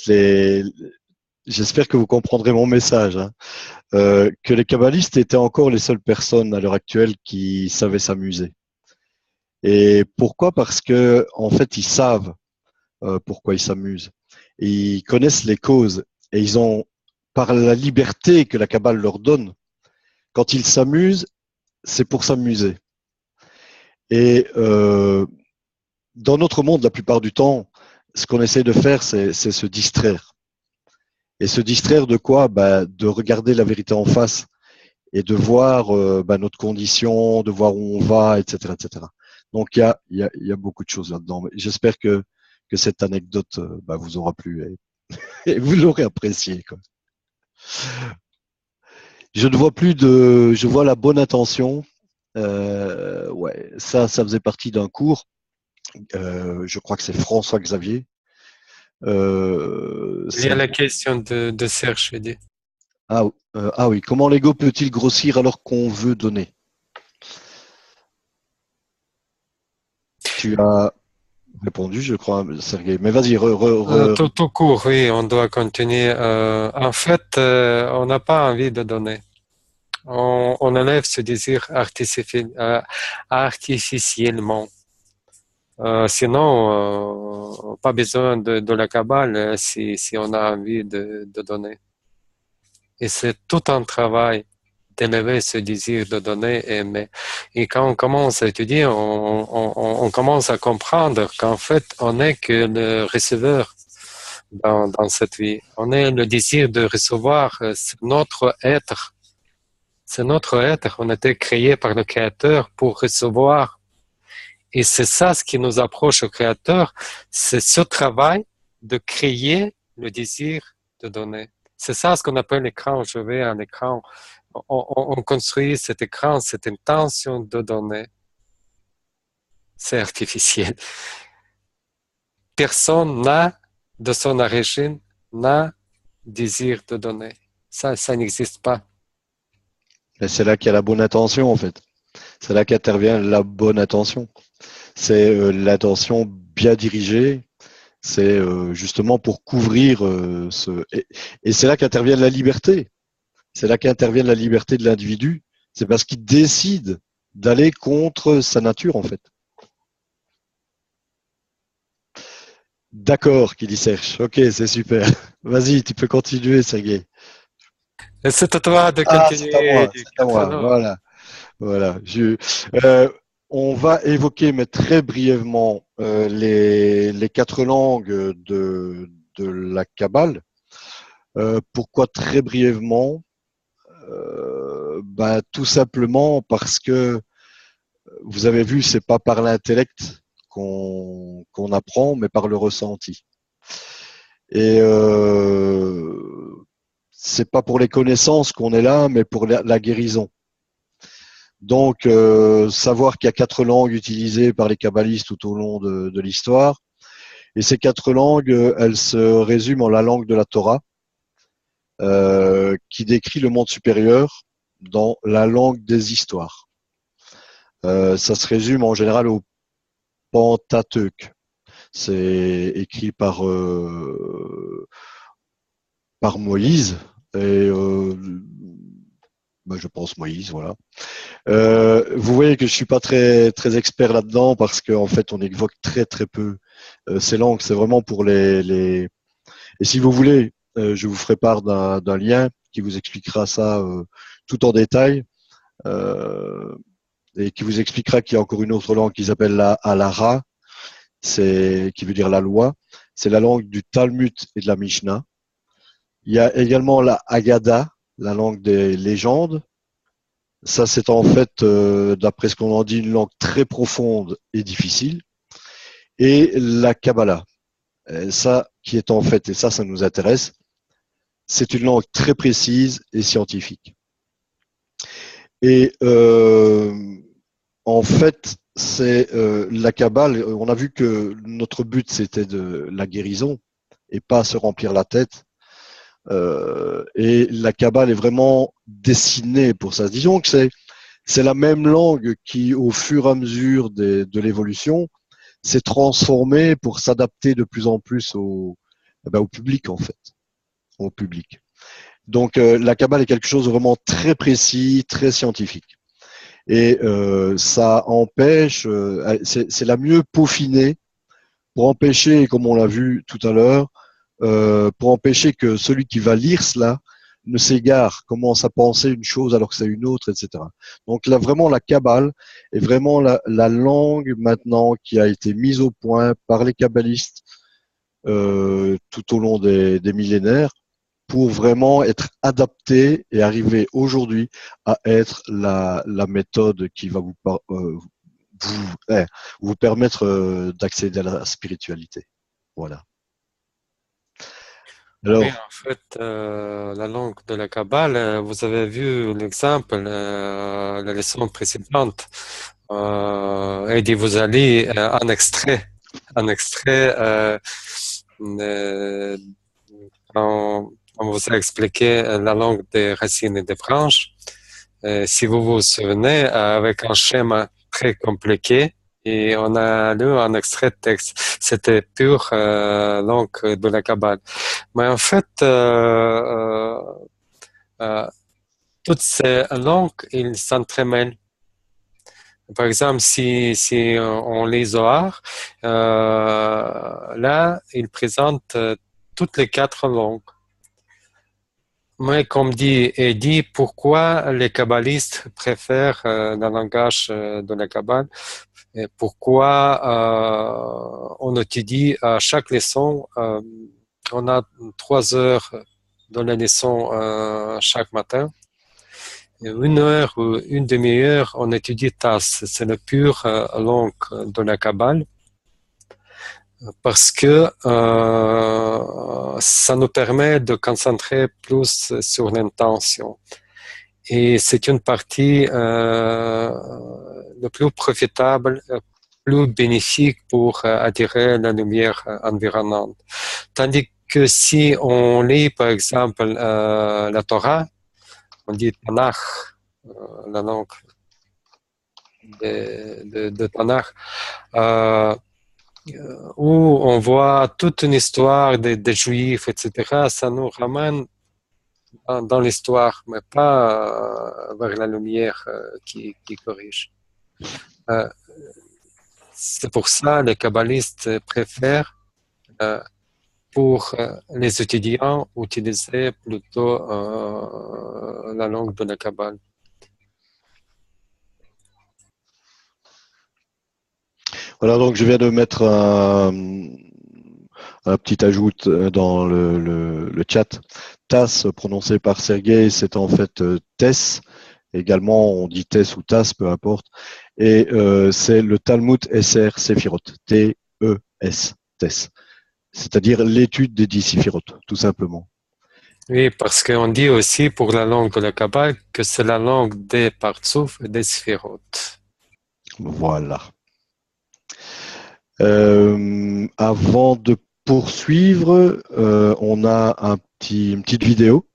j'espère que vous comprendrez mon message, hein. Que les kabbalistes étaient encore les seules personnes à l'heure actuelle qui savaient s'amuser. Et pourquoi? Parce que en fait, ils savent pourquoi ils s'amusent. Et ils connaissent les causes. Et ils ont, par la liberté que la Kabbale leur donne, quand ils s'amusent, c'est pour s'amuser. Et dans notre monde, la plupart du temps, ce qu'on essaie de faire, c'est se distraire. Et se distraire de quoi? De regarder la vérité en face et de voir notre condition, de voir où on va, etc., etc. Donc il y a beaucoup de choses là-dedans. J'espère que cette anecdote vous aura plu et vous l'aurez apprécié, quoi. Je vois la bonne intention. Ouais, ça faisait partie d'un cours. Je crois que c'est François Xavier. Il y a la question de Serge, je dis. Ah oui, comment l'ego peut-il grossir alors qu'on veut donner? Tu as répondu, je crois, Sergei. Mais vas-y, Tout court, oui, on doit continuer. En fait, on n'a pas envie de donner. On enlève ce désir artificiellement. Sinon, pas besoin de la Kabbale si on a envie de donner. Et c'est tout un travail d'élever ce désir de donner. Et quand on commence à étudier, on commence à comprendre qu'en fait, on n'est que le receveur dans cette vie. On est le désir de recevoir, c'est notre être. C'est notre être. On a été créé par le Créateur pour recevoir. Et c'est ça ce qui nous approche au Créateur. C'est ce travail de créer le désir de donner. C'est ça ce qu'on appelle l'écran. Je vais à l'écran. On construit cet écran, cette intention de donner. C'est artificiel. Personne n'a, de son origine, n'a désir de donner. Ça n'existe pas. Et c'est là qu'il y a la bonne intention, en fait. C'est là qu'intervient la bonne intention. C'est l'attention bien dirigée. C'est justement pour couvrir et c'est là qu'intervient la liberté. C'est là qu'intervient la liberté de l'individu. C'est parce qu'il décide d'aller contre sa nature, en fait. D'accord, qui dit Serge. Ok, c'est super. Vas-y, tu peux continuer, Sergei. C'est à toi de continuer. C'est à moi. Voilà. On va évoquer, mais très brièvement, les 4 langues de la Kabbale. Pourquoi très brièvement? Tout simplement parce que vous avez vu, c'est pas par l'intellect qu'on apprend, mais par le ressenti. Et c'est pas pour les connaissances qu'on est là, mais pour la guérison. Donc, savoir qu'il y a 4 langues utilisées par les kabbalistes tout au long de l'histoire. Et ces 4 langues, elles se résument en la langue de la Torah, qui décrit le monde supérieur dans la langue des histoires. Ça se résume en général au Pentateuque. C'est écrit par Moïse et je pense Moïse, voilà. Vous voyez que je suis pas très très expert là-dedans parce qu'en fait on évoque très très peu ces langues. C'est vraiment pour les. Et si vous voulez, je vous ferai part d'un lien qui vous expliquera ça tout en détail et qui vous expliquera qu'il y a encore une autre langue qui s'appelle la Halara, qui veut dire la loi. C'est la langue du Talmud et de la Mishnah. Il y a également la Haggadah, la langue des légendes. Ça, c'est en fait, d'après ce qu'on en dit, une langue très profonde et difficile. Et la Kabbalah, ça qui est en fait, et ça nous intéresse, c'est une langue très précise et scientifique. Et en fait, c'est la Kabbale, on a vu que notre but, c'était de la guérison et pas se remplir la tête. Et la Kabbale est vraiment dessinée pour ça. Disons que c'est la même langue qui, au fur et à mesure de l'évolution, s'est transformée pour s'adapter de plus en plus au public, en fait. au public. Donc, la Kabbale est quelque chose de vraiment très précis, très scientifique. Et ça empêche, c'est la mieux peaufinée pour empêcher, comme on l'a vu tout à l'heure, pour empêcher que celui qui va lire cela ne s'égare, commence à penser une chose alors que c'est une autre, etc. Donc là, vraiment, la Kabbale est vraiment la langue maintenant qui a été mise au point par les kabbalistes tout au long des millénaires pour vraiment être adaptée et arriver aujourd'hui à être la méthode qui va vous permettre d'accéder à la spiritualité. Voilà. Alors, Oui, en fait, la langue de la Kabbale, vous avez vu l'exemple, la leçon précédente. Eddie vous allez un extrait euh, on vous a expliqué la langue des racines et des branches. Si vous vous souvenez, avec un schéma très compliqué, et on a lu un extrait de texte. C'était pure langue de la Kabbale. Mais en fait, euh, toutes ces langues, ils s'entremêlent. Par exemple, si on lit Zohar, là, il présente toutes les 4 langues. Mais comme dit Eddie, pourquoi les kabbalistes préfèrent le langage de la Kabbale? Et pourquoi on étudie à chaque leçon, on a 3 heures de la leçon chaque matin. Et 1 heure ou une demi-heure, on étudie TAS. C'est la pure langue de la Kabbale. Parce que ça nous permet de concentrer plus sur l'intention. Et c'est une partie le plus profitable, plus bénéfique pour attirer la lumière environnante. Tandis que si on lit, par exemple, la Torah, on dit Tanakh, la langue de Tanakh, où on voit toute une histoire des Juifs, etc. Ça nous ramène dans l'histoire, mais pas vers la lumière qui corrige. C'est pour ça que les kabbalistes préfèrent, pour les étudiants, utiliser plutôt la langue de la Kabbale. voilà, donc je viens de mettre un petit ajout dans le chat. TAS, prononcé par Sergei, c'est en fait Tess. Également, on dit Tess ou Tas, peu importe. Et c'est le Talmud SR Séphirot, T-E-S, Tess. C'est-à-dire l'étude des 10 Séphirot, tout simplement. Oui, parce qu'on dit aussi pour la langue de la Kabbale que c'est la langue des Partsouf et des Sphirot. Voilà. Avant de poursuivre, on a une petite vidéo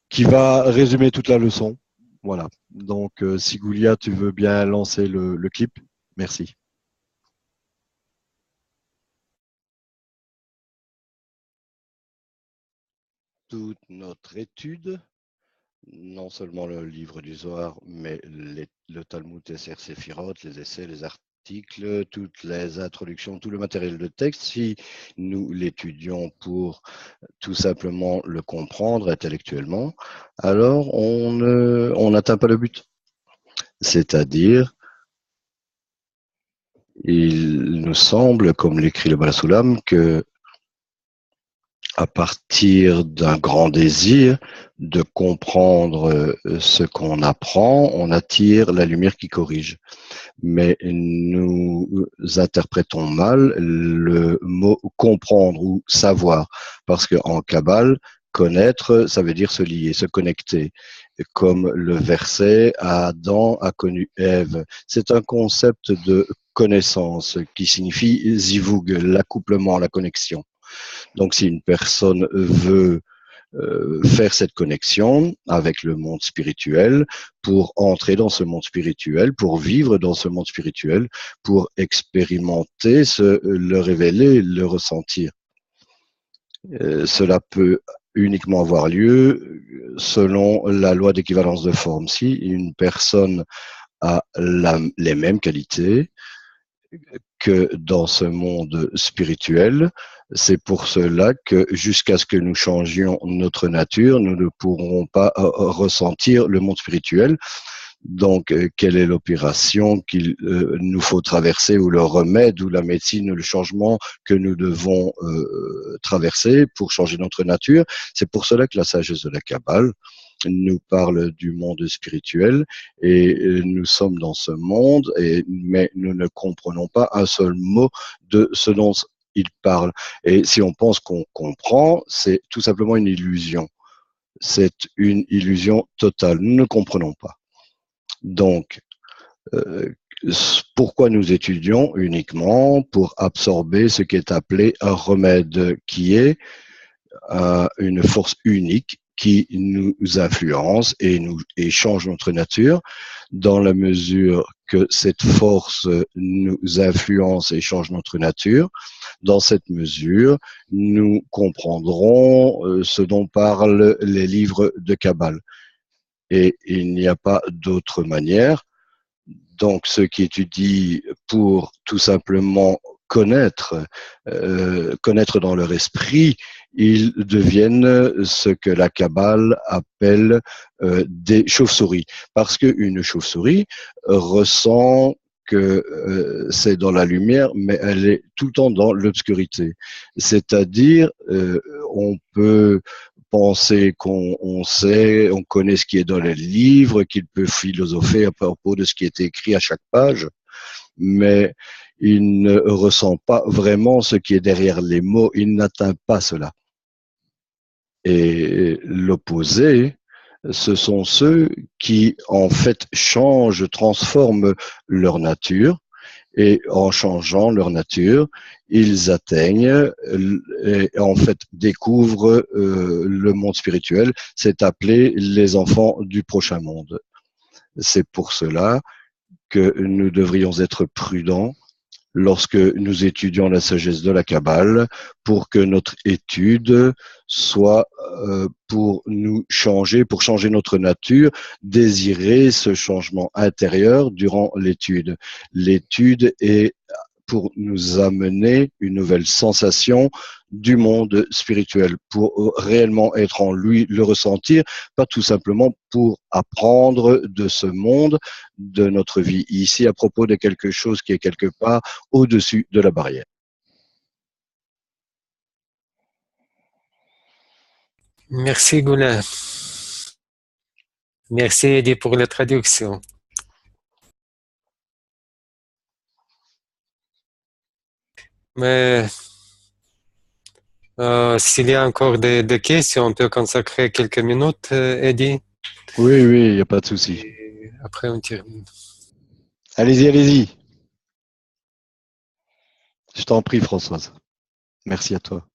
qui va résumer toute la leçon. Voilà. Donc, si Goulia, tu veux bien lancer le clip, merci. Toute notre étude, non seulement le livre du Zohar, mais le Talmud SR Séphirot, les essais, les articles, toutes les introductions, tout le matériel de texte, si nous l'étudions pour tout simplement le comprendre intellectuellement, alors on n'atteint pas le but. C'est-à-dire, il nous semble, comme l'écrit le Balasulam, que à partir d'un grand désir de comprendre ce qu'on apprend, on attire la lumière qui corrige. Mais nous interprétons mal le mot comprendre ou savoir, parce qu'en Kabbale, connaître, ça veut dire se lier, se connecter. Comme le verset Adam a connu Ève. C'est un concept de connaissance qui signifie zivug, l'accouplement, la connexion. Donc, si une personne veut faire cette connexion avec le monde spirituel, pour entrer dans ce monde spirituel, pour vivre dans ce monde spirituel, pour expérimenter, le révéler, le ressentir. Cela peut uniquement avoir lieu selon la loi d'équivalence de forme. Si une personne a les mêmes qualités que dans ce monde spirituel, c'est pour cela que jusqu'à ce que nous changions notre nature, nous ne pourrons pas ressentir le monde spirituel. Donc, quelle est l'opération qu'il nous faut traverser, ou le remède, ou la médecine, ou le changement que nous devons traverser pour changer notre nature? C'est pour cela que la sagesse de la Kabbale nous parle du monde spirituel, et nous sommes dans ce monde, mais nous ne comprenons pas un seul mot de ce dont il parle. Et si on pense qu'on comprend, c'est tout simplement une illusion. C'est une illusion totale. Nous ne comprenons pas. Donc, pourquoi nous étudions? Uniquement pour absorber ce qui est appelé un remède, qui est une force unique qui nous influence et change notre nature. Dans la mesure que cette force nous influence et change notre nature, dans cette mesure, nous comprendrons ce dont parlent les livres de Kabbale. Et il n'y a pas d'autre manière. Donc, ceux qui étudient pour tout simplement connaître dans leur esprit, ils deviennent ce que la Kabbale appelle des chauves-souris. Parce qu'une chauve-souris ressent que c'est dans la lumière, mais elle est tout le temps dans l'obscurité. C'est-à-dire, on peut penser qu'on sait, on connaît ce qui est dans les livres, qu'il peut philosopher à propos de ce qui est écrit à chaque page, mais il ne ressent pas vraiment ce qui est derrière les mots, il n'atteint pas cela. Et l'opposé, ce sont ceux qui, en fait, changent, transforment leur nature, et en changeant leur nature, ils atteignent et en fait découvrent le monde spirituel. C'est appelé les enfants du prochain monde. C'est pour cela que nous devrions être prudents lorsque nous étudions la sagesse de la Kabbale, pour que notre étude soit pour nous changer, pour changer notre nature, désirer ce changement intérieur durant l'étude. L'étude est pour nous amener une nouvelle sensation du monde spirituel, pour réellement être en lui, le ressentir, pas tout simplement pour apprendre de ce monde, de notre vie ici, à propos de quelque chose qui est quelque part au-dessus de la barrière. Merci, Goulin. Merci, Eddie, pour la traduction. Mais s'il y a encore des questions, on peut consacrer quelques minutes, Eddie. Oui, il n'y a pas de souci. Et après, on termine. Allez-y, allez-y. Je t'en prie, Françoise. Merci à toi.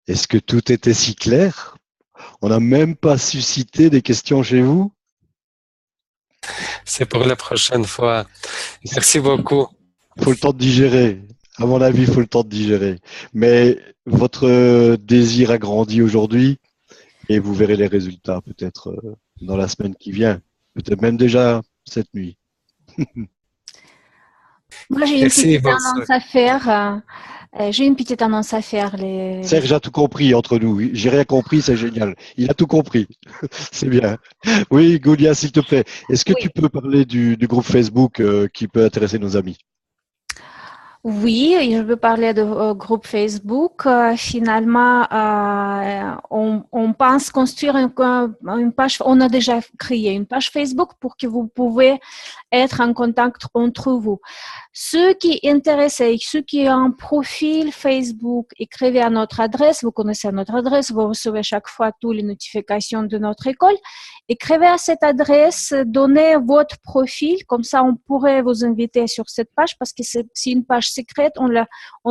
Est-ce que tout était si clair? On n'a même pas suscité des questions chez vous? C'est pour la prochaine fois. Merci beaucoup. Il faut le temps de digérer. À mon avis, il faut le temps de digérer. Mais votre désir a grandi aujourd'hui, et vous verrez les résultats peut-être dans la semaine qui vient. Peut-être même déjà cette nuit. Moi, j'ai une petite annonce à faire. J'ai une petite annonce à faire. Serge a tout compris entre nous. J'ai rien compris, c'est génial. Il a tout compris. C'est bien. Oui, Goulia, s'il te plaît. Est-ce que tu peux parler du groupe Facebook qui peut intéresser nos amis? Oui, je veux parler de groupe Facebook. Finalement, on pense construire une page. On a déjà créé une page Facebook pour que vous pouvez être en contact entre vous. Ceux qui sont intéressés, ceux qui ont un profil Facebook, écrivez à notre adresse. Vous connaissez notre adresse, vous recevez chaque fois toutes les notifications de notre école. Écrivez à cette adresse, donnez votre profil, comme ça on pourrait vous inviter sur cette page, parce que c'est une page secrète, on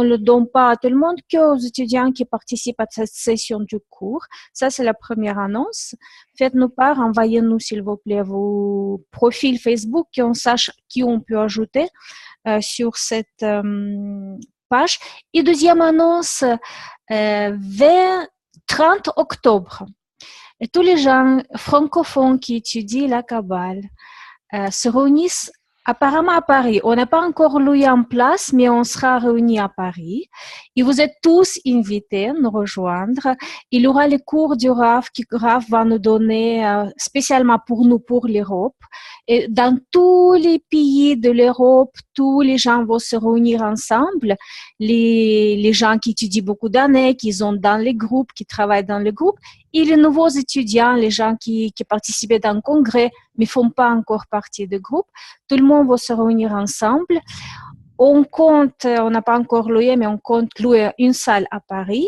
le donne pas à tout le monde, qu'aux étudiants qui participent à cette session du cours. Ça, c'est la première annonce. Faites-nous part, envoyez-nous s'il vous plaît vos profils Facebook, qu'on sache qui on peut ajouter sur cette page. Et deuxième annonce, 30 octobre. Et tous les gens francophones qui étudient la Kabbale se réunissent apparemment à Paris. On n'a pas encore loué en place, mais on sera réunis à Paris. Et vous êtes tous invités à nous rejoindre. Il y aura les cours du Rav va nous donner spécialement pour nous, pour l'Europe. Et dans tous les pays de l'Europe, tous les gens vont se réunir ensemble. Les gens qui étudient beaucoup d'années, qui sont dans les groupes, qui travaillent dans les groupes, et les nouveaux étudiants, les gens qui participaient dans le congrès, mais font pas encore partie du groupe. Tout le monde va se réunir ensemble. On n'a pas encore loué, mais on compte louer une salle à Paris.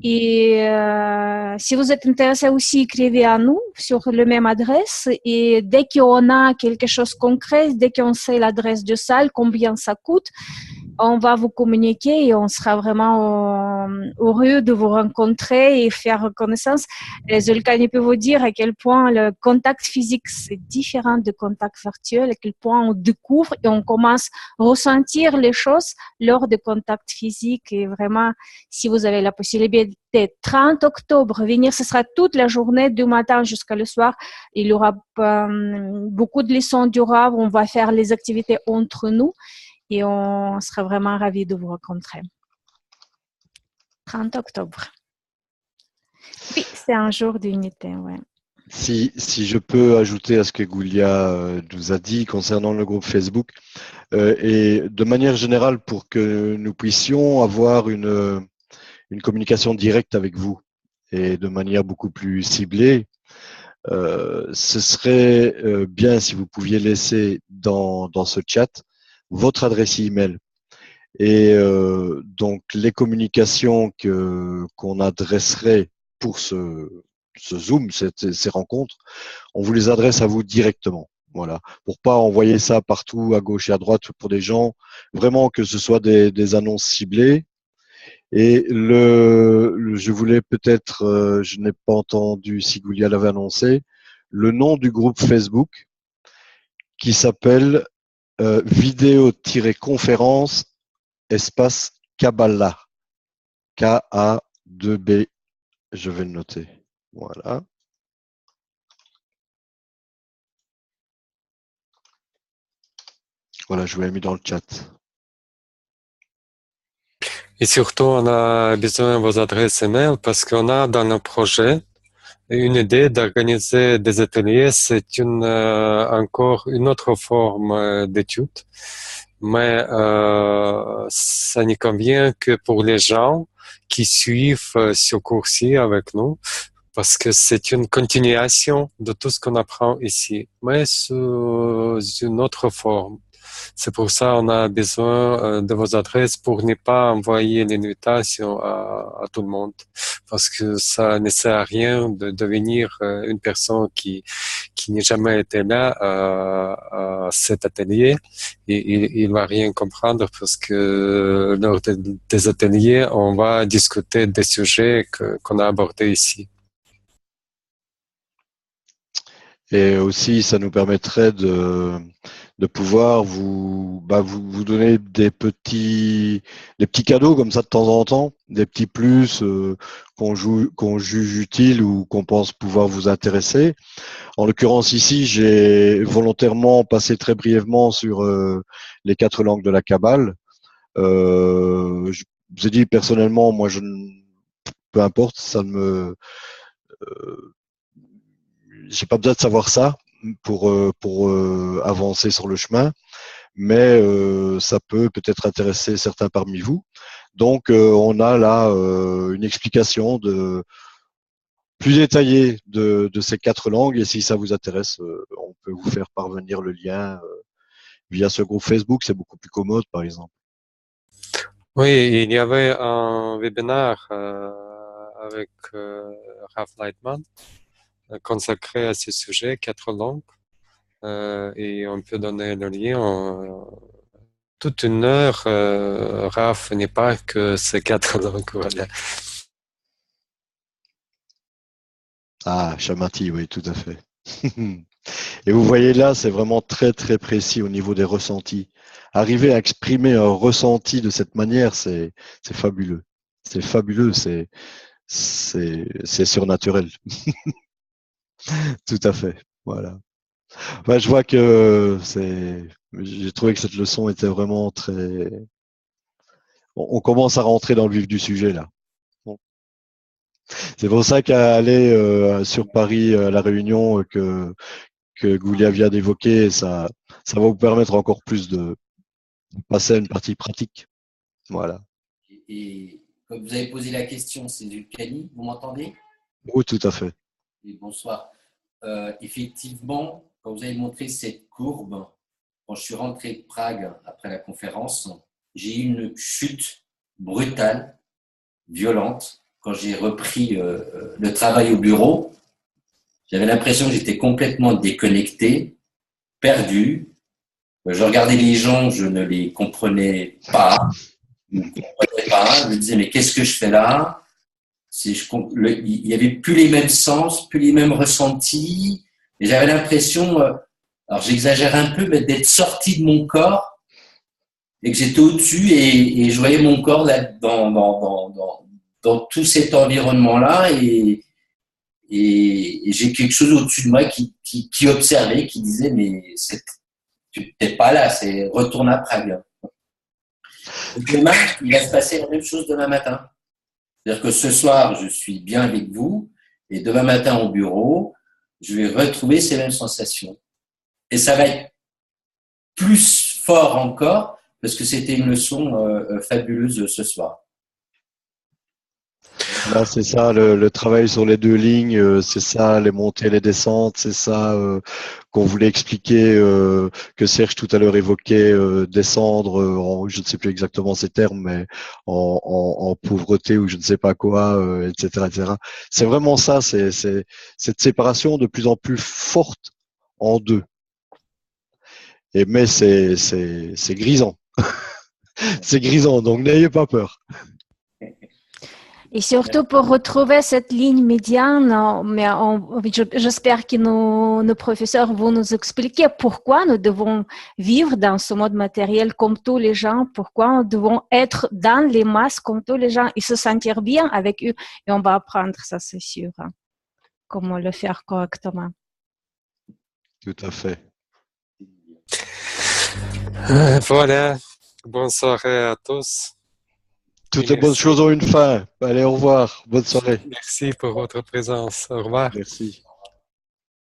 Et si vous êtes intéressé aussi, écrivez à nous sur la même adresse. Et dès qu'on a quelque chose de concret, dès qu'on sait l'adresse de salle, combien ça coûte, on va vous communiquer et on sera vraiment heureux de vous rencontrer et faire connaissance. Zulkani peut vous dire à quel point le contact physique, c'est différent du contact virtuel, à quel point on découvre et on commence à ressentir les choses lors du contact physique. Et vraiment, si vous avez la possibilité, 30 octobre, venir, ce sera toute la journée, du matin jusqu'à le soir. Il y aura beaucoup de leçons du Rav, on va faire les activités entre nous. Et on sera vraiment ravis de vous rencontrer. 30 octobre. Oui, c'est un jour d'unité, ouais. Si je peux ajouter à ce que Goulia nous a dit concernant le groupe Facebook, et de manière générale pour que nous puissions avoir une communication directe avec vous et de manière beaucoup plus ciblée, ce serait bien si vous pouviez laisser dans ce chat votre adresse email. Et donc les communications qu'on adresserait pour ce Zoom, ces rencontres, on vous les adresse à vous directement. Voilà, pour pas envoyer ça partout à gauche et à droite pour des gens, vraiment que ce soit des annonces ciblées. Et je voulais peut-être, je n'ai pas entendu si Goulia l'avait annoncé, le nom du groupe Facebook qui s'appelle vidéo-conférence espace Kabbalah. K-A-2-B. Je vais le noter. Voilà. Voilà, je vous l'ai mis dans le chat. Et surtout, on a besoin de vos adresses email parce qu'on a dans le projet une idée d'organiser des ateliers. C'est encore une autre forme d'étude, mais ça ne convient que pour les gens qui suivent ce cours-ci avec nous, parce que c'est une continuation de tout ce qu'on apprend ici, mais sous une autre forme. C'est pour ça qu'on a besoin de vos adresses pour ne pas envoyer l'invitation à tout le monde, parce que ça ne sert à rien de devenir une personne qui n'a jamais été là à cet atelier et il va rien comprendre, parce que lors des ateliers, on va discuter des sujets qu'on a abordés ici. Et aussi, ça nous permettrait de pouvoir vous donner des petits cadeaux comme ça de temps en temps, des petits plus qu'on juge utiles ou qu'on pense pouvoir vous intéresser. En l'occurrence ici, j'ai volontairement passé très brièvement sur les 4 langues de la Kabbale. Je vous ai dit personnellement, moi peu importe, ça ne me j'ai pas besoin de savoir ça pour avancer sur le chemin, mais ça peut peut-être intéresser certains parmi vous. Donc on a là une explication plus détaillée de ces 4 langues, et si ça vous intéresse, on peut vous faire parvenir le lien via ce groupe Facebook. C'est beaucoup plus commode, par exemple. Oui, il y avait un webinaire avec Ralph Lightman consacré à ce sujet, 4 langues, et on peut donner le lien. Toute une heure, Ralph n'est pas que ces 4 langues. Voilà. Ah, Shamati, oui, tout à fait. Et vous voyez là, c'est vraiment très très précis au niveau des ressentis. Arriver à exprimer un ressenti de cette manière, c'est fabuleux. C'est fabuleux, c'est surnaturel. Tout à fait. Voilà. Bah, je vois que j'ai trouvé que cette leçon était vraiment très. On commence à rentrer dans le vif du sujet là. Bon. C'est pour ça qu'à aller sur Paris à la réunion que Goulia vient d'évoquer, ça va vous permettre encore plus de passer à une partie pratique. Voilà. Et comme vous avez posé la question, c'est Zulkani, vous m'entendez? Oui, tout à fait. Et bonsoir. Effectivement, quand vous avez montré cette courbe, quand je suis rentré de Prague après la conférence, j'ai eu une chute brutale, violente. Quand j'ai repris le travail au bureau, j'avais l'impression que j'étais complètement déconnecté, perdu. Je regardais les gens, je ne les comprenais pas. Je ne comprenais pas. Je me disais, mais qu'est-ce que je fais là? Il n'y avait plus les mêmes sens, plus les mêmes ressentis. Et j'avais l'impression, alors j'exagère un peu, mais d'être sorti de mon corps et que j'étais au-dessus et je voyais mon corps là dans tout cet environnement-là et j'ai quelque chose au-dessus de moi qui observait, qui disait, mais tu n'es pas là, retourne à Prague. Demain, il va se passer la même chose demain matin. C'est-à-dire que ce soir, je suis bien avec vous et demain matin au bureau, je vais retrouver ces mêmes sensations. Et ça va être plus fort encore parce que c'était une leçon fabuleuse ce soir. Là, c'est ça, le travail sur les deux lignes, c'est ça, les montées, les descentes, c'est ça qu'on voulait expliquer, que Serge tout à l'heure évoquait, descendre en, je ne sais plus exactement ces termes, mais en pauvreté ou je ne sais pas quoi, etc., etc. C'est vraiment ça, c'est cette séparation de plus en plus forte en deux. Mais c'est grisant. C'est grisant, donc n'ayez pas peur. Et surtout pour retrouver cette ligne médiane, j'espère que nos professeurs vont nous expliquer pourquoi nous devons vivre dans ce mode matériel comme tous les gens, pourquoi nous devons être dans les masses comme tous les gens et se sentir bien avec eux. Et on va apprendre, ça c'est sûr, hein, comment le faire correctement. Tout à fait. Voilà. Bonne soirée à tous. Toutes les bonnes choses ont une fin. Allez, au revoir. Bonne soirée. Merci pour votre présence. Au revoir. Merci.